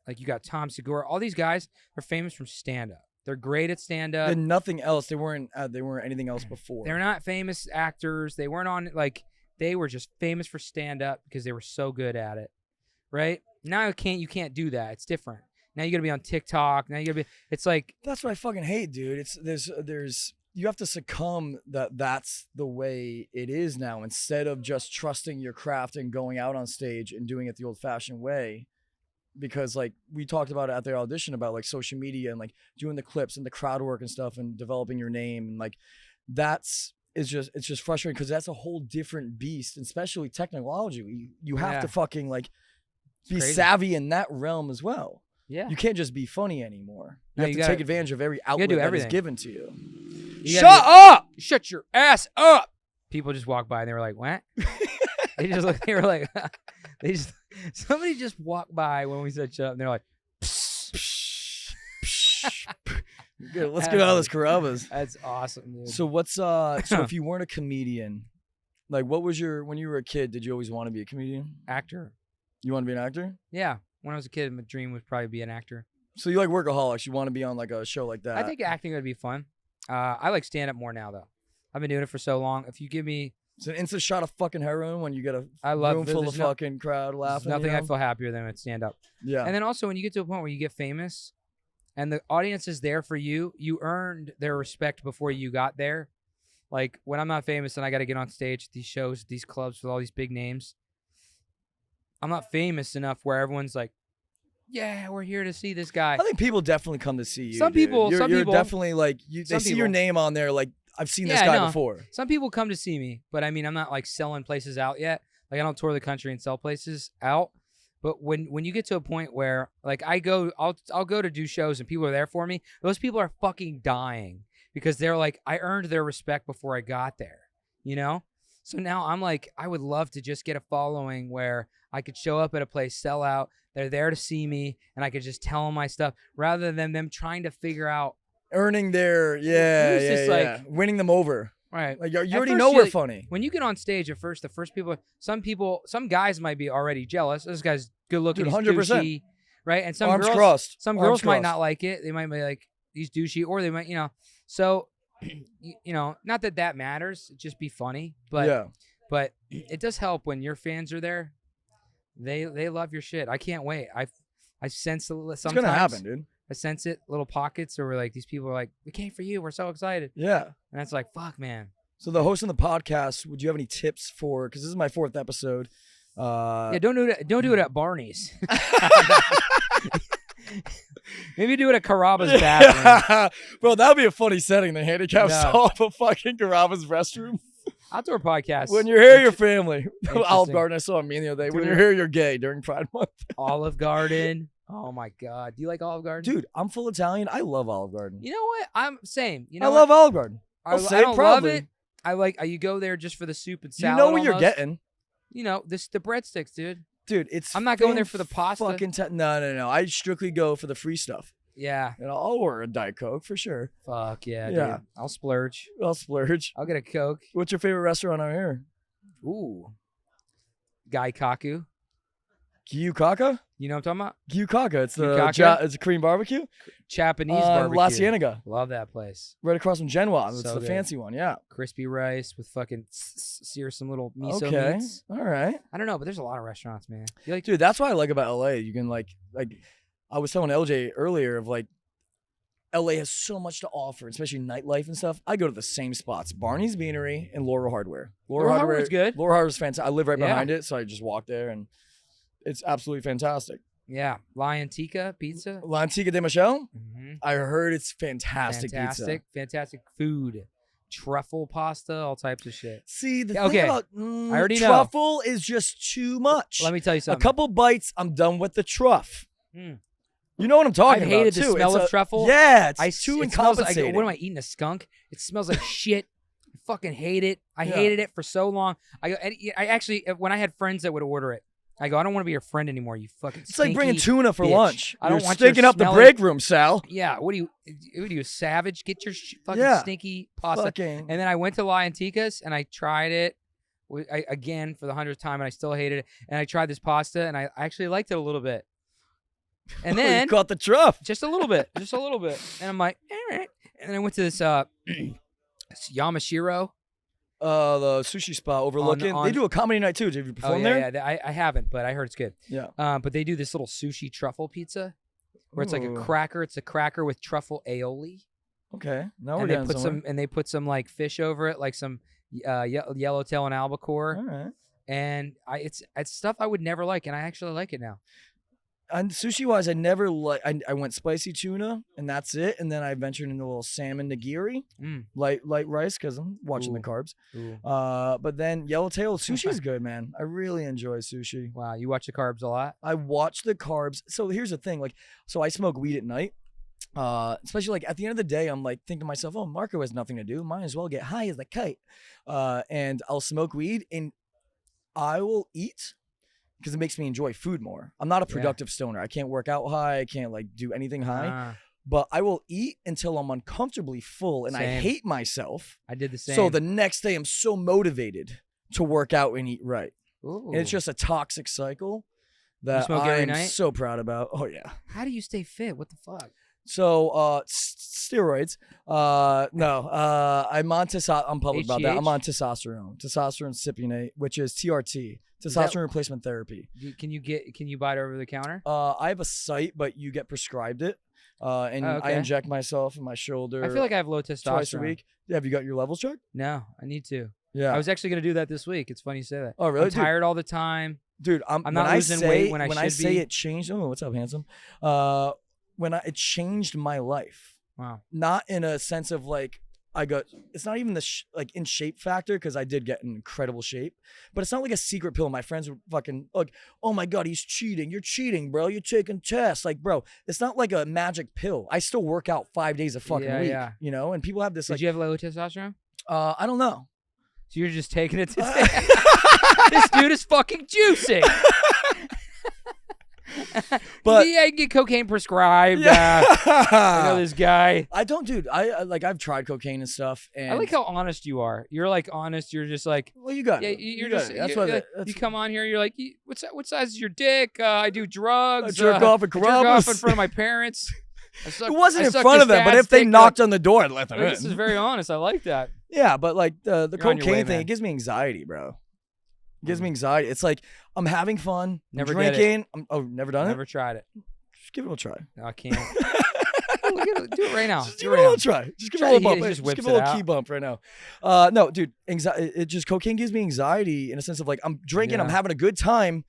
[SPEAKER 3] Like, you got Tom Segura. All these guys are famous from stand-up. They're great at stand-up.
[SPEAKER 1] And nothing else. They weren't anything else before.
[SPEAKER 3] They're not famous actors. They weren't on, like, they were just famous for stand-up because they were so good at it, right? Now you can't do that. It's different. Now you got to be on TikTok. Now you got to be, it's like.
[SPEAKER 1] That's what I fucking hate, dude. There's you have to succumb that's the way it is now, instead of just trusting your craft and going out on stage and doing it the old-fashioned way. Because like we talked about at the audition about like social media and like doing the clips and the crowd work and stuff and developing your name, and like it's just frustrating because that's a whole different beast, and especially technology. You have to fucking like be savvy in that realm as well. Yeah, you can't just be funny anymore. You have to take advantage of every outlet that is given to you.
[SPEAKER 3] Shut up! Shut your ass up! People just walk by and they were like, "What?" They just look. They were like. Somebody just walked by when we said shut up, and they're like, psh, psh, psh.
[SPEAKER 1] Good, let's get out of this Carrabba's.
[SPEAKER 3] That's awesome, dude.
[SPEAKER 1] So what's so if you weren't a comedian, like what was when you were a kid, did you always want to be a comedian?
[SPEAKER 3] Actor. You
[SPEAKER 1] want to be an actor?
[SPEAKER 3] Yeah. When I was a kid, my dream was probably be an actor.
[SPEAKER 1] So you like Workaholics, you want to be on like a show like that?
[SPEAKER 3] I think acting would be fun. I like stand-up more now, though. I've been doing it for so long. If you give me...
[SPEAKER 1] It's an instant shot of fucking heroin when you get a room full of fucking crowd laughing.
[SPEAKER 3] Nothing I feel happier than with stand up.
[SPEAKER 1] Yeah.
[SPEAKER 3] And then also when you get to a point where you get famous and the audience is there for you, you earned their respect before you got there. Like when I'm not famous and I got to get on stage at these shows, at these clubs with all these big names, I'm not famous enough where everyone's like, yeah, we're here to see this guy.
[SPEAKER 1] I think people definitely come to see you.
[SPEAKER 3] Some
[SPEAKER 1] dude.
[SPEAKER 3] people,
[SPEAKER 1] you're definitely like they see your name on there. Like I've seen this guy before.
[SPEAKER 3] Some people come to see me, but I mean, I'm not like selling places out yet. Like I don't tour the country and sell places out. But when you get to a point where like I'll go to do shows and people are there for me, those people are fucking dying because they're like, I earned their respect before I got there, you know? So now I'm like, I would love to just get a following where I could show up at a place, sell out, they're there to see me, and I could just tell them my stuff rather than them trying to figure out.
[SPEAKER 1] Earning their, winning them over.
[SPEAKER 3] Right.
[SPEAKER 1] Like you already know we're funny.
[SPEAKER 3] When you get on stage at first, the first people, some guys might be already jealous. This guy's good looking,
[SPEAKER 1] Dude,
[SPEAKER 3] he's
[SPEAKER 1] 100%.
[SPEAKER 3] douchey, right? And some
[SPEAKER 1] Arms
[SPEAKER 3] girls,
[SPEAKER 1] crossed.
[SPEAKER 3] some
[SPEAKER 1] Arms
[SPEAKER 3] girls might
[SPEAKER 1] crossed.
[SPEAKER 3] not like it. They might be like, he's douchey, or they might, So, not that matters. Just be funny, but it does help when your fans are there. They love your shit. I can't wait. I sense sometimes.
[SPEAKER 1] It's gonna happen, dude.
[SPEAKER 3] I sense it, little pockets, or like these people are like, we came for you. We're so excited.
[SPEAKER 1] Yeah.
[SPEAKER 3] And it's like, fuck, man.
[SPEAKER 1] So the host of the podcast, would you have any tips for? Because this is my 4th episode.
[SPEAKER 3] Yeah, don't do it at Barney's. Maybe do it at Carrabba's bathroom.
[SPEAKER 1] Bro, that would be a funny setting. The handicap stall of a fucking Carrabba's restroom.
[SPEAKER 3] Outdoor podcast.
[SPEAKER 1] When you're here, your family. Olive Garden, I saw a meme the other day. When you're here, you're gay during Pride Month.
[SPEAKER 3] Olive Garden. Oh my God. Do you like Olive Garden?
[SPEAKER 1] Dude, I'm full Italian. I love Olive Garden.
[SPEAKER 3] You know what? I'm same. You know
[SPEAKER 1] I
[SPEAKER 3] what?
[SPEAKER 1] love Olive Garden.
[SPEAKER 3] I
[SPEAKER 1] say
[SPEAKER 3] don't
[SPEAKER 1] proudly.
[SPEAKER 3] love it. I like you go there just for the soup and salad.
[SPEAKER 1] You know what you're
[SPEAKER 3] almost.
[SPEAKER 1] getting.
[SPEAKER 3] The breadsticks, dude.
[SPEAKER 1] Dude, it's
[SPEAKER 3] I'm not going there for the pasta.
[SPEAKER 1] No. I strictly go for the free stuff.
[SPEAKER 3] Yeah.
[SPEAKER 1] And I'll order a Diet Coke for sure.
[SPEAKER 3] Fuck yeah,
[SPEAKER 1] Yeah.
[SPEAKER 3] dude. I'll splurge.
[SPEAKER 1] I'll splurge.
[SPEAKER 3] I'll get a Coke.
[SPEAKER 1] What's your favorite restaurant out here?
[SPEAKER 3] Ooh. Gai Kaku.
[SPEAKER 1] Gyukaka?
[SPEAKER 3] You know what I'm talking about?
[SPEAKER 1] Gyukaka. It's it's a Korean barbecue.
[SPEAKER 3] Japanese barbecue.
[SPEAKER 1] La Cienega.
[SPEAKER 3] Love that place.
[SPEAKER 1] Right across from Genoa. It's
[SPEAKER 3] So
[SPEAKER 1] the
[SPEAKER 3] good.
[SPEAKER 1] fancy one, yeah.
[SPEAKER 3] Crispy rice with fucking sear some little miso
[SPEAKER 1] Okay.
[SPEAKER 3] meats.
[SPEAKER 1] All right.
[SPEAKER 3] I don't know, but there's a lot of restaurants, man. You like
[SPEAKER 1] Dude, that's what I like about LA. You can like I was telling LJ earlier of like LA has so much to offer, especially nightlife and stuff. I go to the same spots: Barney's Beanery and Laurel Hardware.
[SPEAKER 3] Laurel Hardware's good.
[SPEAKER 1] Laurel Hardware's fantastic. I live right
[SPEAKER 3] Yeah.
[SPEAKER 1] behind it, so I just walk there, and it's absolutely fantastic.
[SPEAKER 3] Yeah, La Antica Pizza.
[SPEAKER 1] L'Antica de Michel.
[SPEAKER 3] Mm-hmm.
[SPEAKER 1] I heard it's fantastic pizza.
[SPEAKER 3] Fantastic food. Truffle pasta, all types of shit.
[SPEAKER 1] See, the
[SPEAKER 3] Okay.
[SPEAKER 1] thing about
[SPEAKER 3] I already know.
[SPEAKER 1] truffle is just too much.
[SPEAKER 3] Let me tell you
[SPEAKER 1] A
[SPEAKER 3] something.
[SPEAKER 1] couple bites, I'm done with the truff.
[SPEAKER 3] Mm.
[SPEAKER 1] You know what I'm talking
[SPEAKER 3] I've
[SPEAKER 1] about,
[SPEAKER 3] hated the
[SPEAKER 1] too.
[SPEAKER 3] smell
[SPEAKER 1] It's
[SPEAKER 3] of truffle.
[SPEAKER 1] Yeah, it's too
[SPEAKER 3] it smells like,
[SPEAKER 1] incompensating.
[SPEAKER 3] what am I eating? A skunk? It smells like shit. I fucking hate it. I
[SPEAKER 1] Yeah.
[SPEAKER 3] hated it for so long. I actually, when I had friends that would order it, I go, I don't want to be your friend anymore. You fucking.
[SPEAKER 1] It's like bringing
[SPEAKER 3] stinky
[SPEAKER 1] tuna for
[SPEAKER 3] bitch.
[SPEAKER 1] lunch.
[SPEAKER 3] I don't
[SPEAKER 1] You're
[SPEAKER 3] want your
[SPEAKER 1] stinking up the
[SPEAKER 3] smelly-
[SPEAKER 1] break room, Sal.
[SPEAKER 3] Yeah. What are you, savage? Get your fucking
[SPEAKER 1] Yeah.
[SPEAKER 3] stinky pasta.
[SPEAKER 1] Fucking.
[SPEAKER 3] And then I went to La Antica's and I tried it again for the 100th time, and I still hated it. And I tried this pasta, and I actually liked it a little bit. And then
[SPEAKER 1] you caught the truff.
[SPEAKER 3] just a little bit. And I'm like, all right. And then I went to this Yamashiro.
[SPEAKER 1] The sushi spot overlooking.
[SPEAKER 3] On-
[SPEAKER 1] they do a comedy night too. Have you performed there?
[SPEAKER 3] Yeah. I haven't, but I heard it's good.
[SPEAKER 1] Yeah.
[SPEAKER 3] But they do this little sushi truffle pizza where it's like a
[SPEAKER 1] Ooh.
[SPEAKER 3] cracker. It's a cracker with truffle aioli.
[SPEAKER 1] Okay. Now we're
[SPEAKER 3] And they
[SPEAKER 1] getting
[SPEAKER 3] put
[SPEAKER 1] somewhere.
[SPEAKER 3] they put some like fish over it, like some yellowtail and albacore.
[SPEAKER 1] All right.
[SPEAKER 3] And it's stuff I would never like, and I actually like it now.
[SPEAKER 1] And sushi wise, I never I went spicy tuna, and that's it. And then I ventured into a little salmon nigiri, light rice, because I'm watching the
[SPEAKER 3] Ooh.
[SPEAKER 1] carbs.
[SPEAKER 3] Ooh.
[SPEAKER 1] But then yellowtail sushi is good, man. I really enjoy sushi.
[SPEAKER 3] Wow, you watch the carbs a lot.
[SPEAKER 1] I watch the carbs. So here's the thing, so I smoke weed at night. Especially like at the end of the day, I'm like thinking to myself, oh, Marco has nothing to do. Might as well get high as a kite. And I'll smoke weed and I will eat because it makes me enjoy food more. I'm not a productive stoner. I can't work out high. I can't like do anything high. But I will eat until I'm uncomfortably full and I
[SPEAKER 3] Same.
[SPEAKER 1] hate myself.
[SPEAKER 3] I did the same.
[SPEAKER 1] So the next day I'm so motivated to work out and eat right.
[SPEAKER 3] Ooh.
[SPEAKER 1] And it's just a toxic cycle that
[SPEAKER 3] smoke every
[SPEAKER 1] I'm
[SPEAKER 3] night?
[SPEAKER 1] so proud about. Oh yeah.
[SPEAKER 3] How do you stay fit? What the fuck?
[SPEAKER 1] So steroids. No. I'm on I'm public about that.
[SPEAKER 3] HGH?
[SPEAKER 1] I'm on testosterone cypionate, which is TRT, testosterone replacement therapy.
[SPEAKER 3] Can you buy it over the counter?
[SPEAKER 1] I have a site, but you get prescribed it. And
[SPEAKER 3] Oh,
[SPEAKER 1] I
[SPEAKER 3] okay.
[SPEAKER 1] inject myself in my shoulder.
[SPEAKER 3] I feel like I have low testosterone.
[SPEAKER 1] twice a week. Yeah, have you got your levels checked?
[SPEAKER 3] No, I need to.
[SPEAKER 1] Yeah.
[SPEAKER 3] I was actually gonna do that this week. It's funny you say that.
[SPEAKER 1] Oh, really?
[SPEAKER 3] I'm tired all the time.
[SPEAKER 1] Dude,
[SPEAKER 3] I'm
[SPEAKER 1] when
[SPEAKER 3] not
[SPEAKER 1] I
[SPEAKER 3] losing
[SPEAKER 1] say,
[SPEAKER 3] weight when I
[SPEAKER 1] when
[SPEAKER 3] should
[SPEAKER 1] I say
[SPEAKER 3] be.
[SPEAKER 1] it changed. Oh, what's up, handsome? It changed my life.
[SPEAKER 3] Wow.
[SPEAKER 1] Not in a sense of like it's not even the like in shape factor, because I did get in incredible shape, but it's not like a secret pill. My friends would fucking like, oh my God, he's cheating. You're cheating, bro. You're taking tests. Like, bro, it's not like a magic pill. I still work out 5 days a fucking week, you know? And people have this
[SPEAKER 3] Did you have low testosterone?
[SPEAKER 1] I don't know.
[SPEAKER 3] So you're just taking it today? This dude is fucking juicing.
[SPEAKER 1] But
[SPEAKER 3] yeah, I can get cocaine prescribed.
[SPEAKER 1] yeah.
[SPEAKER 3] I know this guy.
[SPEAKER 1] I don't, dude. I've tried cocaine and stuff, and
[SPEAKER 3] I like how honest you are. You're like honest. You're just like,
[SPEAKER 1] well, you got
[SPEAKER 3] yeah,
[SPEAKER 1] it.
[SPEAKER 3] you're
[SPEAKER 1] You got
[SPEAKER 3] just.
[SPEAKER 1] it. That's
[SPEAKER 3] You're
[SPEAKER 1] what
[SPEAKER 3] like, you come on here. You're like, what size is your dick? I do drugs.
[SPEAKER 1] I jerk off at
[SPEAKER 3] I jerk off
[SPEAKER 1] Carrabba's.
[SPEAKER 3] in front of my parents.
[SPEAKER 1] It wasn't
[SPEAKER 3] I
[SPEAKER 1] in
[SPEAKER 3] sucked
[SPEAKER 1] front of
[SPEAKER 3] his
[SPEAKER 1] them, but
[SPEAKER 3] dad's
[SPEAKER 1] if they
[SPEAKER 3] dick.
[SPEAKER 1] knocked on the door, I'd let them
[SPEAKER 3] This is
[SPEAKER 1] in.
[SPEAKER 3] very honest. I like that.
[SPEAKER 1] Yeah, but like the
[SPEAKER 3] You're on your
[SPEAKER 1] cocaine
[SPEAKER 3] way,
[SPEAKER 1] thing,
[SPEAKER 3] man.
[SPEAKER 1] it gives me anxiety, bro. It gives me anxiety. It's like I'm having fun,
[SPEAKER 3] Never
[SPEAKER 1] I'm
[SPEAKER 3] did it.
[SPEAKER 1] drinking. Never done
[SPEAKER 3] Never
[SPEAKER 1] it.
[SPEAKER 3] tried it.
[SPEAKER 1] Just give it a try.
[SPEAKER 3] No, I can't. Do it right now.
[SPEAKER 1] Just
[SPEAKER 3] Do
[SPEAKER 1] give
[SPEAKER 3] it
[SPEAKER 1] it
[SPEAKER 3] right
[SPEAKER 1] a
[SPEAKER 3] now.
[SPEAKER 1] little try. Just give it
[SPEAKER 3] Try
[SPEAKER 1] a little
[SPEAKER 3] it.
[SPEAKER 1] bump.
[SPEAKER 3] He
[SPEAKER 1] Hey,
[SPEAKER 3] just
[SPEAKER 1] just
[SPEAKER 3] whips
[SPEAKER 1] give it a little
[SPEAKER 3] it
[SPEAKER 1] key
[SPEAKER 3] out.
[SPEAKER 1] bump right now. No, dude, cocaine gives me anxiety in a sense of like I'm drinking, I'm
[SPEAKER 3] Yeah.
[SPEAKER 1] having a good time.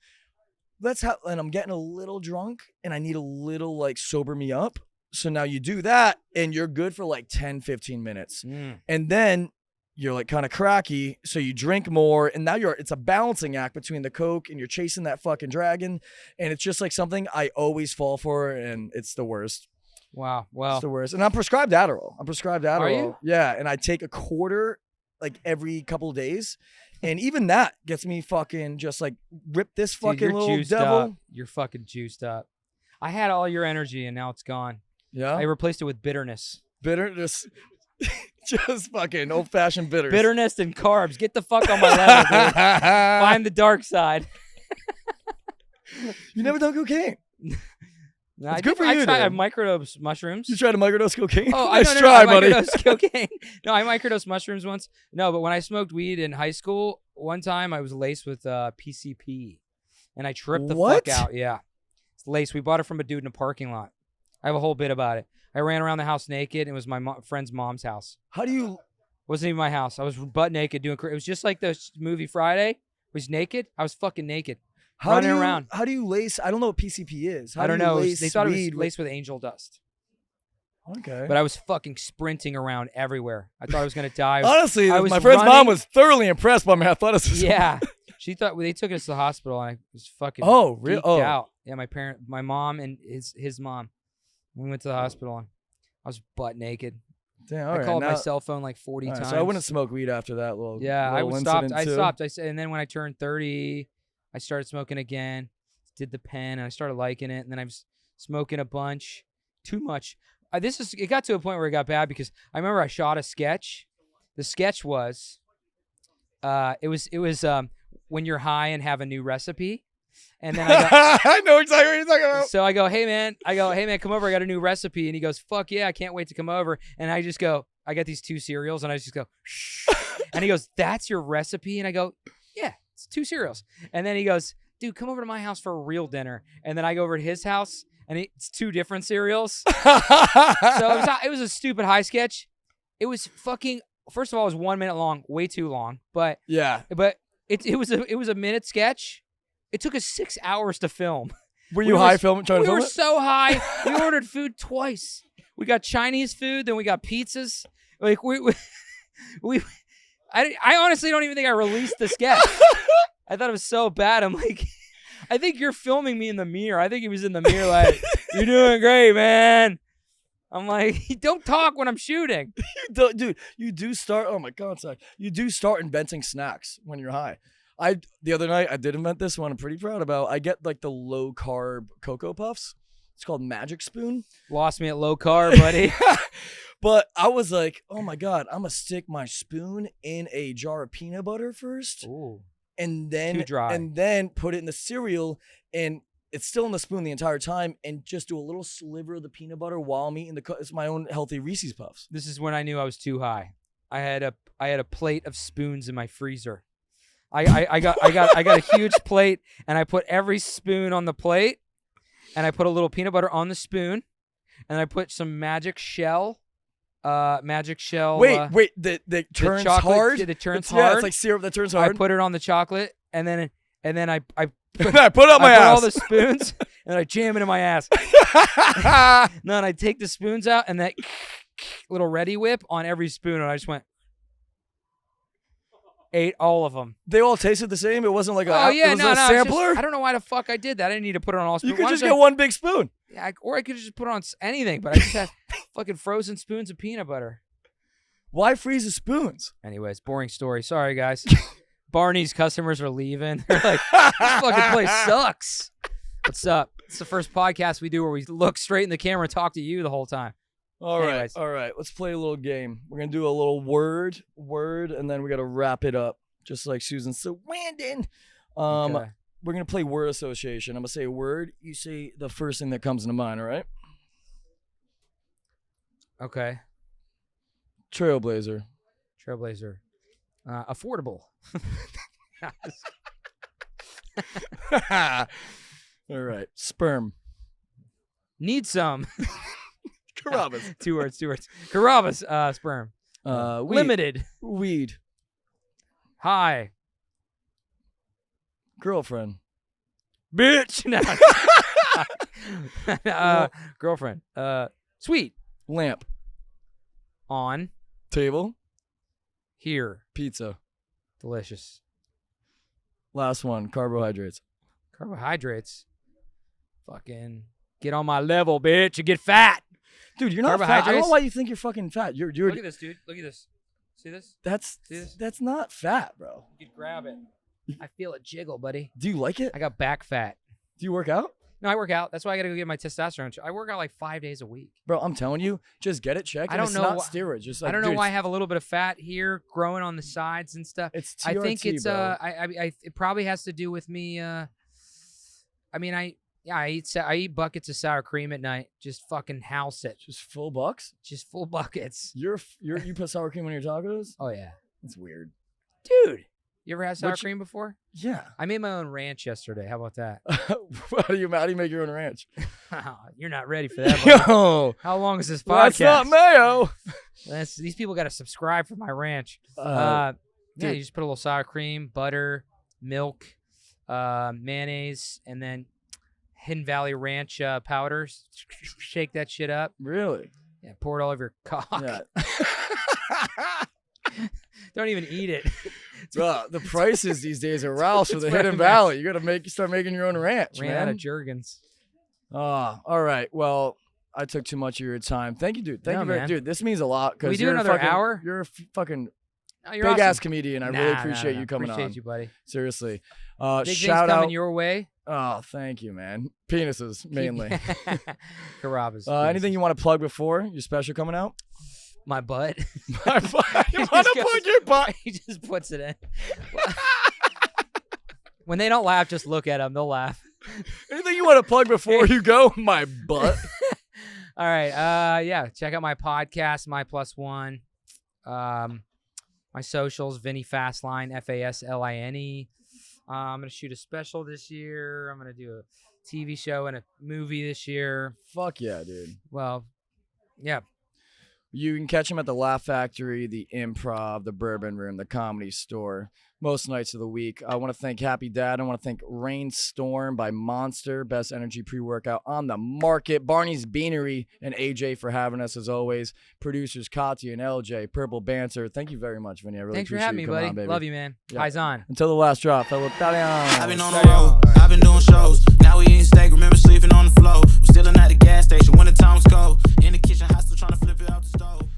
[SPEAKER 1] And I'm getting a little drunk, and I need a little like sober me up. So now you do that, and you're good for like 10, 15 minutes. And then you're like kind of cracky, so you drink more, and now it's a balancing act between the coke and you're chasing that fucking dragon, and it's just like something I always fall for, and it's the worst.
[SPEAKER 3] Wow.
[SPEAKER 1] It's
[SPEAKER 3] Well,
[SPEAKER 1] the worst. And I'm prescribed Adderall.
[SPEAKER 3] Are you?
[SPEAKER 1] Yeah, and I take a quarter like every couple of days, and even that gets me fucking just like rip this
[SPEAKER 3] dude,
[SPEAKER 1] fucking
[SPEAKER 3] you're
[SPEAKER 1] little
[SPEAKER 3] juiced
[SPEAKER 1] devil.
[SPEAKER 3] up. You're fucking juiced up. I had all your energy and now it's gone.
[SPEAKER 1] Yeah,
[SPEAKER 3] I replaced it with bitterness.
[SPEAKER 1] bitterness. Just fucking old-fashioned bitters.
[SPEAKER 3] Bitterness and carbs. Get the fuck on my level, dude. Find the dark side.
[SPEAKER 1] You never done cocaine?
[SPEAKER 3] No,
[SPEAKER 1] It's good for you,
[SPEAKER 3] I
[SPEAKER 1] dude.
[SPEAKER 3] microdose mushrooms.
[SPEAKER 1] You tried to microdose cocaine?
[SPEAKER 3] Oh,
[SPEAKER 1] nice
[SPEAKER 3] no,
[SPEAKER 1] try,
[SPEAKER 3] I
[SPEAKER 1] buddy.
[SPEAKER 3] microdosed cocaine. No, I microdosed mushrooms once. No, but when I smoked weed in high school, one time I was laced with PCP, and I tripped the
[SPEAKER 1] What?
[SPEAKER 3] fuck out. Yeah, it's laced. We bought it from a dude in a parking lot. I have a whole bit about it. I ran around the house naked. It was my friend's mom's house.
[SPEAKER 1] How do you?
[SPEAKER 3] Wasn't even my house. I was butt naked doing. It was just like the movie Friday. I was naked. I was fucking naked. Running around.
[SPEAKER 1] How do you lace? I don't know what PCP is. How
[SPEAKER 3] I don't
[SPEAKER 1] do you
[SPEAKER 3] know.
[SPEAKER 1] Lace
[SPEAKER 3] They thought it was
[SPEAKER 1] weed
[SPEAKER 3] laced with angel dust.
[SPEAKER 1] Okay.
[SPEAKER 3] But I was fucking sprinting around everywhere. I thought I was gonna die.
[SPEAKER 1] Honestly,
[SPEAKER 3] I was
[SPEAKER 1] my friend's mom
[SPEAKER 3] running.
[SPEAKER 1] was thoroughly impressed by my athleticism.
[SPEAKER 3] Yeah, she thought they took us to the hospital, and I was fucking
[SPEAKER 1] Really?
[SPEAKER 3] geeked
[SPEAKER 1] Oh.
[SPEAKER 3] out. Yeah, my mom, and his mom. We went to the hospital, and I was butt naked.
[SPEAKER 1] Damn, all
[SPEAKER 3] I
[SPEAKER 1] right,
[SPEAKER 3] call it my
[SPEAKER 1] now-
[SPEAKER 3] cell phone like 40
[SPEAKER 1] all right,
[SPEAKER 3] times.
[SPEAKER 1] So I wouldn't smoke weed after that little.
[SPEAKER 3] Yeah,
[SPEAKER 1] little
[SPEAKER 3] I stopped.
[SPEAKER 1] incident
[SPEAKER 3] I
[SPEAKER 1] too.
[SPEAKER 3] stopped. And then when I turned 30, I started smoking again. Did the pen, and I started liking it. And then I was smoking a bunch, too much. It got to a point where it got bad because I remember I shot a sketch. The sketch was, it was when you're high and have a new recipe, and then
[SPEAKER 1] I know exactly what you're talking about.
[SPEAKER 3] so I go, hey man, come over. I got a new recipe, and he goes, fuck yeah, I can't wait to come over. And I just go, I got these 2 cereals, and I just go, shh. And he goes, that's your recipe? And I go, yeah, it's 2 cereals. And then he goes, dude, come over to my house for a real dinner. And then I go over to his house, and it's 2 different cereals. So it was a stupid high sketch. It was fucking. First of all, it was 1 minute long, way too long. But
[SPEAKER 1] Yeah.
[SPEAKER 3] it was a minute sketch. It took us 6 hours to film.
[SPEAKER 1] Were you high trying to
[SPEAKER 3] We
[SPEAKER 1] film
[SPEAKER 3] were
[SPEAKER 1] it?
[SPEAKER 3] so high. We ordered food twice. We got Chinese food, then we got pizzas. Like I honestly don't even think I released the sketch. I thought it was so bad. I'm like, I think you're filming me in the mirror. I think he was in the mirror like, you're doing great, man. I'm like, don't talk when I'm shooting.
[SPEAKER 1] Dude, you do start. Oh my God, sorry. You do start inventing snacks when you're high. The other night I did invent this one. I'm pretty proud about. I get like the low carb Cocoa Puffs. It's called Magic Spoon.
[SPEAKER 3] Lost me at low carb, buddy.
[SPEAKER 1] But I was like, oh my God, I'm gonna stick my spoon in a jar of peanut butter first,
[SPEAKER 3] Ooh.
[SPEAKER 1] and then
[SPEAKER 3] Too dry.
[SPEAKER 1] and then put it in the cereal, and it's still in the spoon the entire time, and just do a little sliver of the peanut butter while I'm eating it's my own healthy Reese's Puffs.
[SPEAKER 3] This is when I knew I was too high. I had a plate of spoons in my freezer. I got a huge plate, and I put every spoon on the plate, and I put a little peanut butter on the spoon, and I put some magic shell. Magic shell.
[SPEAKER 1] Wait, that turns hard?
[SPEAKER 3] It turns
[SPEAKER 1] Yeah,
[SPEAKER 3] hard.
[SPEAKER 1] it's like syrup that turns hard.
[SPEAKER 3] I put it on the chocolate, and then I put,
[SPEAKER 1] I put up my
[SPEAKER 3] I put
[SPEAKER 1] ass.
[SPEAKER 3] all the spoons, and I jam it in my ass. Then I take the spoons out, and that little Ready Whip on every spoon, and I just went, ate all of them.
[SPEAKER 1] They all tasted the same? It wasn't like a,
[SPEAKER 3] Oh yeah,
[SPEAKER 1] it was
[SPEAKER 3] no,
[SPEAKER 1] a
[SPEAKER 3] no.
[SPEAKER 1] sampler?
[SPEAKER 3] I don't know why the fuck I did that. I didn't need to put it on all spoons.
[SPEAKER 1] You could just get one big spoon.
[SPEAKER 3] Yeah, or I could just put on anything, but I just had fucking frozen spoons of peanut butter.
[SPEAKER 1] Why freeze the spoons?
[SPEAKER 3] Anyways, boring story. Sorry, guys. Barney's customers are leaving. They're like, this fucking place sucks. What's up? It's the first podcast we do where we look straight in the camera and talk to you the whole time.
[SPEAKER 1] All right,
[SPEAKER 3] Anyways.
[SPEAKER 1] all right. Let's play a little game. We're going to do a little word, and then we got to wrap it up, just like Susan Sarandon.
[SPEAKER 3] Okay.
[SPEAKER 1] We're going to play word association. I'm going to say a word. You say the first thing that comes into mind, all right?
[SPEAKER 3] Okay.
[SPEAKER 1] Trailblazer.
[SPEAKER 3] Affordable.
[SPEAKER 1] All right. Sperm.
[SPEAKER 3] Need some.
[SPEAKER 1] Carabas.
[SPEAKER 3] Two words. Carabas, sperm.
[SPEAKER 1] Weed.
[SPEAKER 3] Limited.
[SPEAKER 1] Weed.
[SPEAKER 3] High.
[SPEAKER 1] Girlfriend.
[SPEAKER 3] Bitch. No. Girlfriend. Sweet.
[SPEAKER 1] Lamp.
[SPEAKER 3] On.
[SPEAKER 1] Table.
[SPEAKER 3] Here.
[SPEAKER 1] Pizza.
[SPEAKER 3] Delicious.
[SPEAKER 1] Last one. Carbohydrates.
[SPEAKER 3] Carbohydrates. Fucking get on my level, bitch. You get fat.
[SPEAKER 1] Dude, you're not fat. I don't know
[SPEAKER 3] Carbohydrates?
[SPEAKER 1] why you think you're fucking fat. You're
[SPEAKER 3] Look at this, dude. Look at this. See this? See this?
[SPEAKER 1] That's not fat, bro.
[SPEAKER 3] You can grab it. I feel it jiggle, buddy.
[SPEAKER 1] Do you like it?
[SPEAKER 3] I got back fat.
[SPEAKER 1] Do you work out?
[SPEAKER 3] No, I work out. That's why I got to go get my testosterone. I work out like 5 days a week.
[SPEAKER 1] Bro, I'm telling you, just get it checked.
[SPEAKER 3] I
[SPEAKER 1] and
[SPEAKER 3] don't
[SPEAKER 1] it's
[SPEAKER 3] know
[SPEAKER 1] not
[SPEAKER 3] wh-
[SPEAKER 1] steroids. Just like,
[SPEAKER 3] I don't know
[SPEAKER 1] dude,
[SPEAKER 3] why I have a little bit of fat here growing on the sides and stuff.
[SPEAKER 1] it's
[SPEAKER 3] I
[SPEAKER 1] TRT,
[SPEAKER 3] think it's
[SPEAKER 1] bro.
[SPEAKER 3] it probably has to do with me. I eat buckets of sour cream at night. Just fucking house it.
[SPEAKER 1] Just full bucks.
[SPEAKER 3] Just full buckets.
[SPEAKER 1] You put sour cream on your tacos?
[SPEAKER 3] Oh yeah,
[SPEAKER 1] That's weird.
[SPEAKER 3] dude. You ever had sour
[SPEAKER 1] Which-
[SPEAKER 3] cream before?
[SPEAKER 1] Yeah.
[SPEAKER 3] I made my own ranch yesterday. How about that?
[SPEAKER 1] how do you make your own ranch?
[SPEAKER 3] You're not ready for that. buddy.
[SPEAKER 1] Yo,
[SPEAKER 3] How long is this podcast?
[SPEAKER 1] that's not mayo.
[SPEAKER 3] These people got to subscribe for my ranch.
[SPEAKER 1] Uh,
[SPEAKER 3] Yeah,
[SPEAKER 1] dude.
[SPEAKER 3] you just put a little sour cream, butter, milk, mayonnaise, and then Hidden Valley Ranch powder. Shake that shit up.
[SPEAKER 1] Really?
[SPEAKER 3] Yeah, pour it all over your cock.
[SPEAKER 1] Yeah.
[SPEAKER 3] Don't even eat it.
[SPEAKER 1] Bro, the prices these days are rouse for
[SPEAKER 3] It's
[SPEAKER 1] the
[SPEAKER 3] what I
[SPEAKER 1] Hidden
[SPEAKER 3] meant.
[SPEAKER 1] Valley. You got to start making your own ranch,
[SPEAKER 3] Ran out
[SPEAKER 1] man.
[SPEAKER 3] of Jergens.
[SPEAKER 1] All right. Well, I took too much of your time. Thank you, dude. Thank
[SPEAKER 3] No,
[SPEAKER 1] you very
[SPEAKER 3] man.
[SPEAKER 1] Dude, this means a lot.
[SPEAKER 3] Can we do
[SPEAKER 1] you're
[SPEAKER 3] another
[SPEAKER 1] fucking,
[SPEAKER 3] hour?
[SPEAKER 1] You're a fucking
[SPEAKER 3] Oh, you're
[SPEAKER 1] big-ass
[SPEAKER 3] awesome.
[SPEAKER 1] comedian. I
[SPEAKER 3] Nah,
[SPEAKER 1] really
[SPEAKER 3] nah,
[SPEAKER 1] appreciate
[SPEAKER 3] nah.
[SPEAKER 1] you coming
[SPEAKER 3] appreciate
[SPEAKER 1] on.
[SPEAKER 3] you, buddy.
[SPEAKER 1] Seriously.
[SPEAKER 3] Big things
[SPEAKER 1] Shout
[SPEAKER 3] coming
[SPEAKER 1] out.
[SPEAKER 3] your way.
[SPEAKER 1] Oh, thank you, man. Penises, mainly.
[SPEAKER 3] Carabas.
[SPEAKER 1] Anything you want to plug before your special coming out?
[SPEAKER 3] My butt.
[SPEAKER 1] You want to plug your butt?
[SPEAKER 3] He just puts it in. When they don't laugh, just look at them. They'll laugh.
[SPEAKER 1] Anything you want to plug before you go? My butt.
[SPEAKER 3] All right. Yeah. Check out my podcast, My Plus One. My socials, Vinny Fasline, Fasline. I'm gonna shoot a special this year. I'm gonna do a TV show and a movie this year.
[SPEAKER 1] Fuck yeah, dude.
[SPEAKER 3] Well, yeah.
[SPEAKER 1] You can catch him at the Laugh Factory, the Improv, the Bourbon Room, the Comedy Store, most nights of the week. I want to thank Happy Dad. I want to thank Rainstorm by Monster, best energy pre-workout on the market. Barney's Beanery and AJ for having us as always. Producers Katya and LJ, Purple Banter. Thank you very much, Vinny. I really
[SPEAKER 3] Thanks for
[SPEAKER 1] appreciate
[SPEAKER 3] having me,
[SPEAKER 1] you coming
[SPEAKER 3] buddy.
[SPEAKER 1] on, baby.
[SPEAKER 3] Love you, man.
[SPEAKER 1] Yeah.
[SPEAKER 3] Paisan.
[SPEAKER 1] Until the last drop, fellow.
[SPEAKER 2] I've been on the road, I've been doing shows. Now we eating steak, remember sleeping on the floor. We're still at the gas station when the time was cold. In the kitchen, hot still trying to flip it out the stove.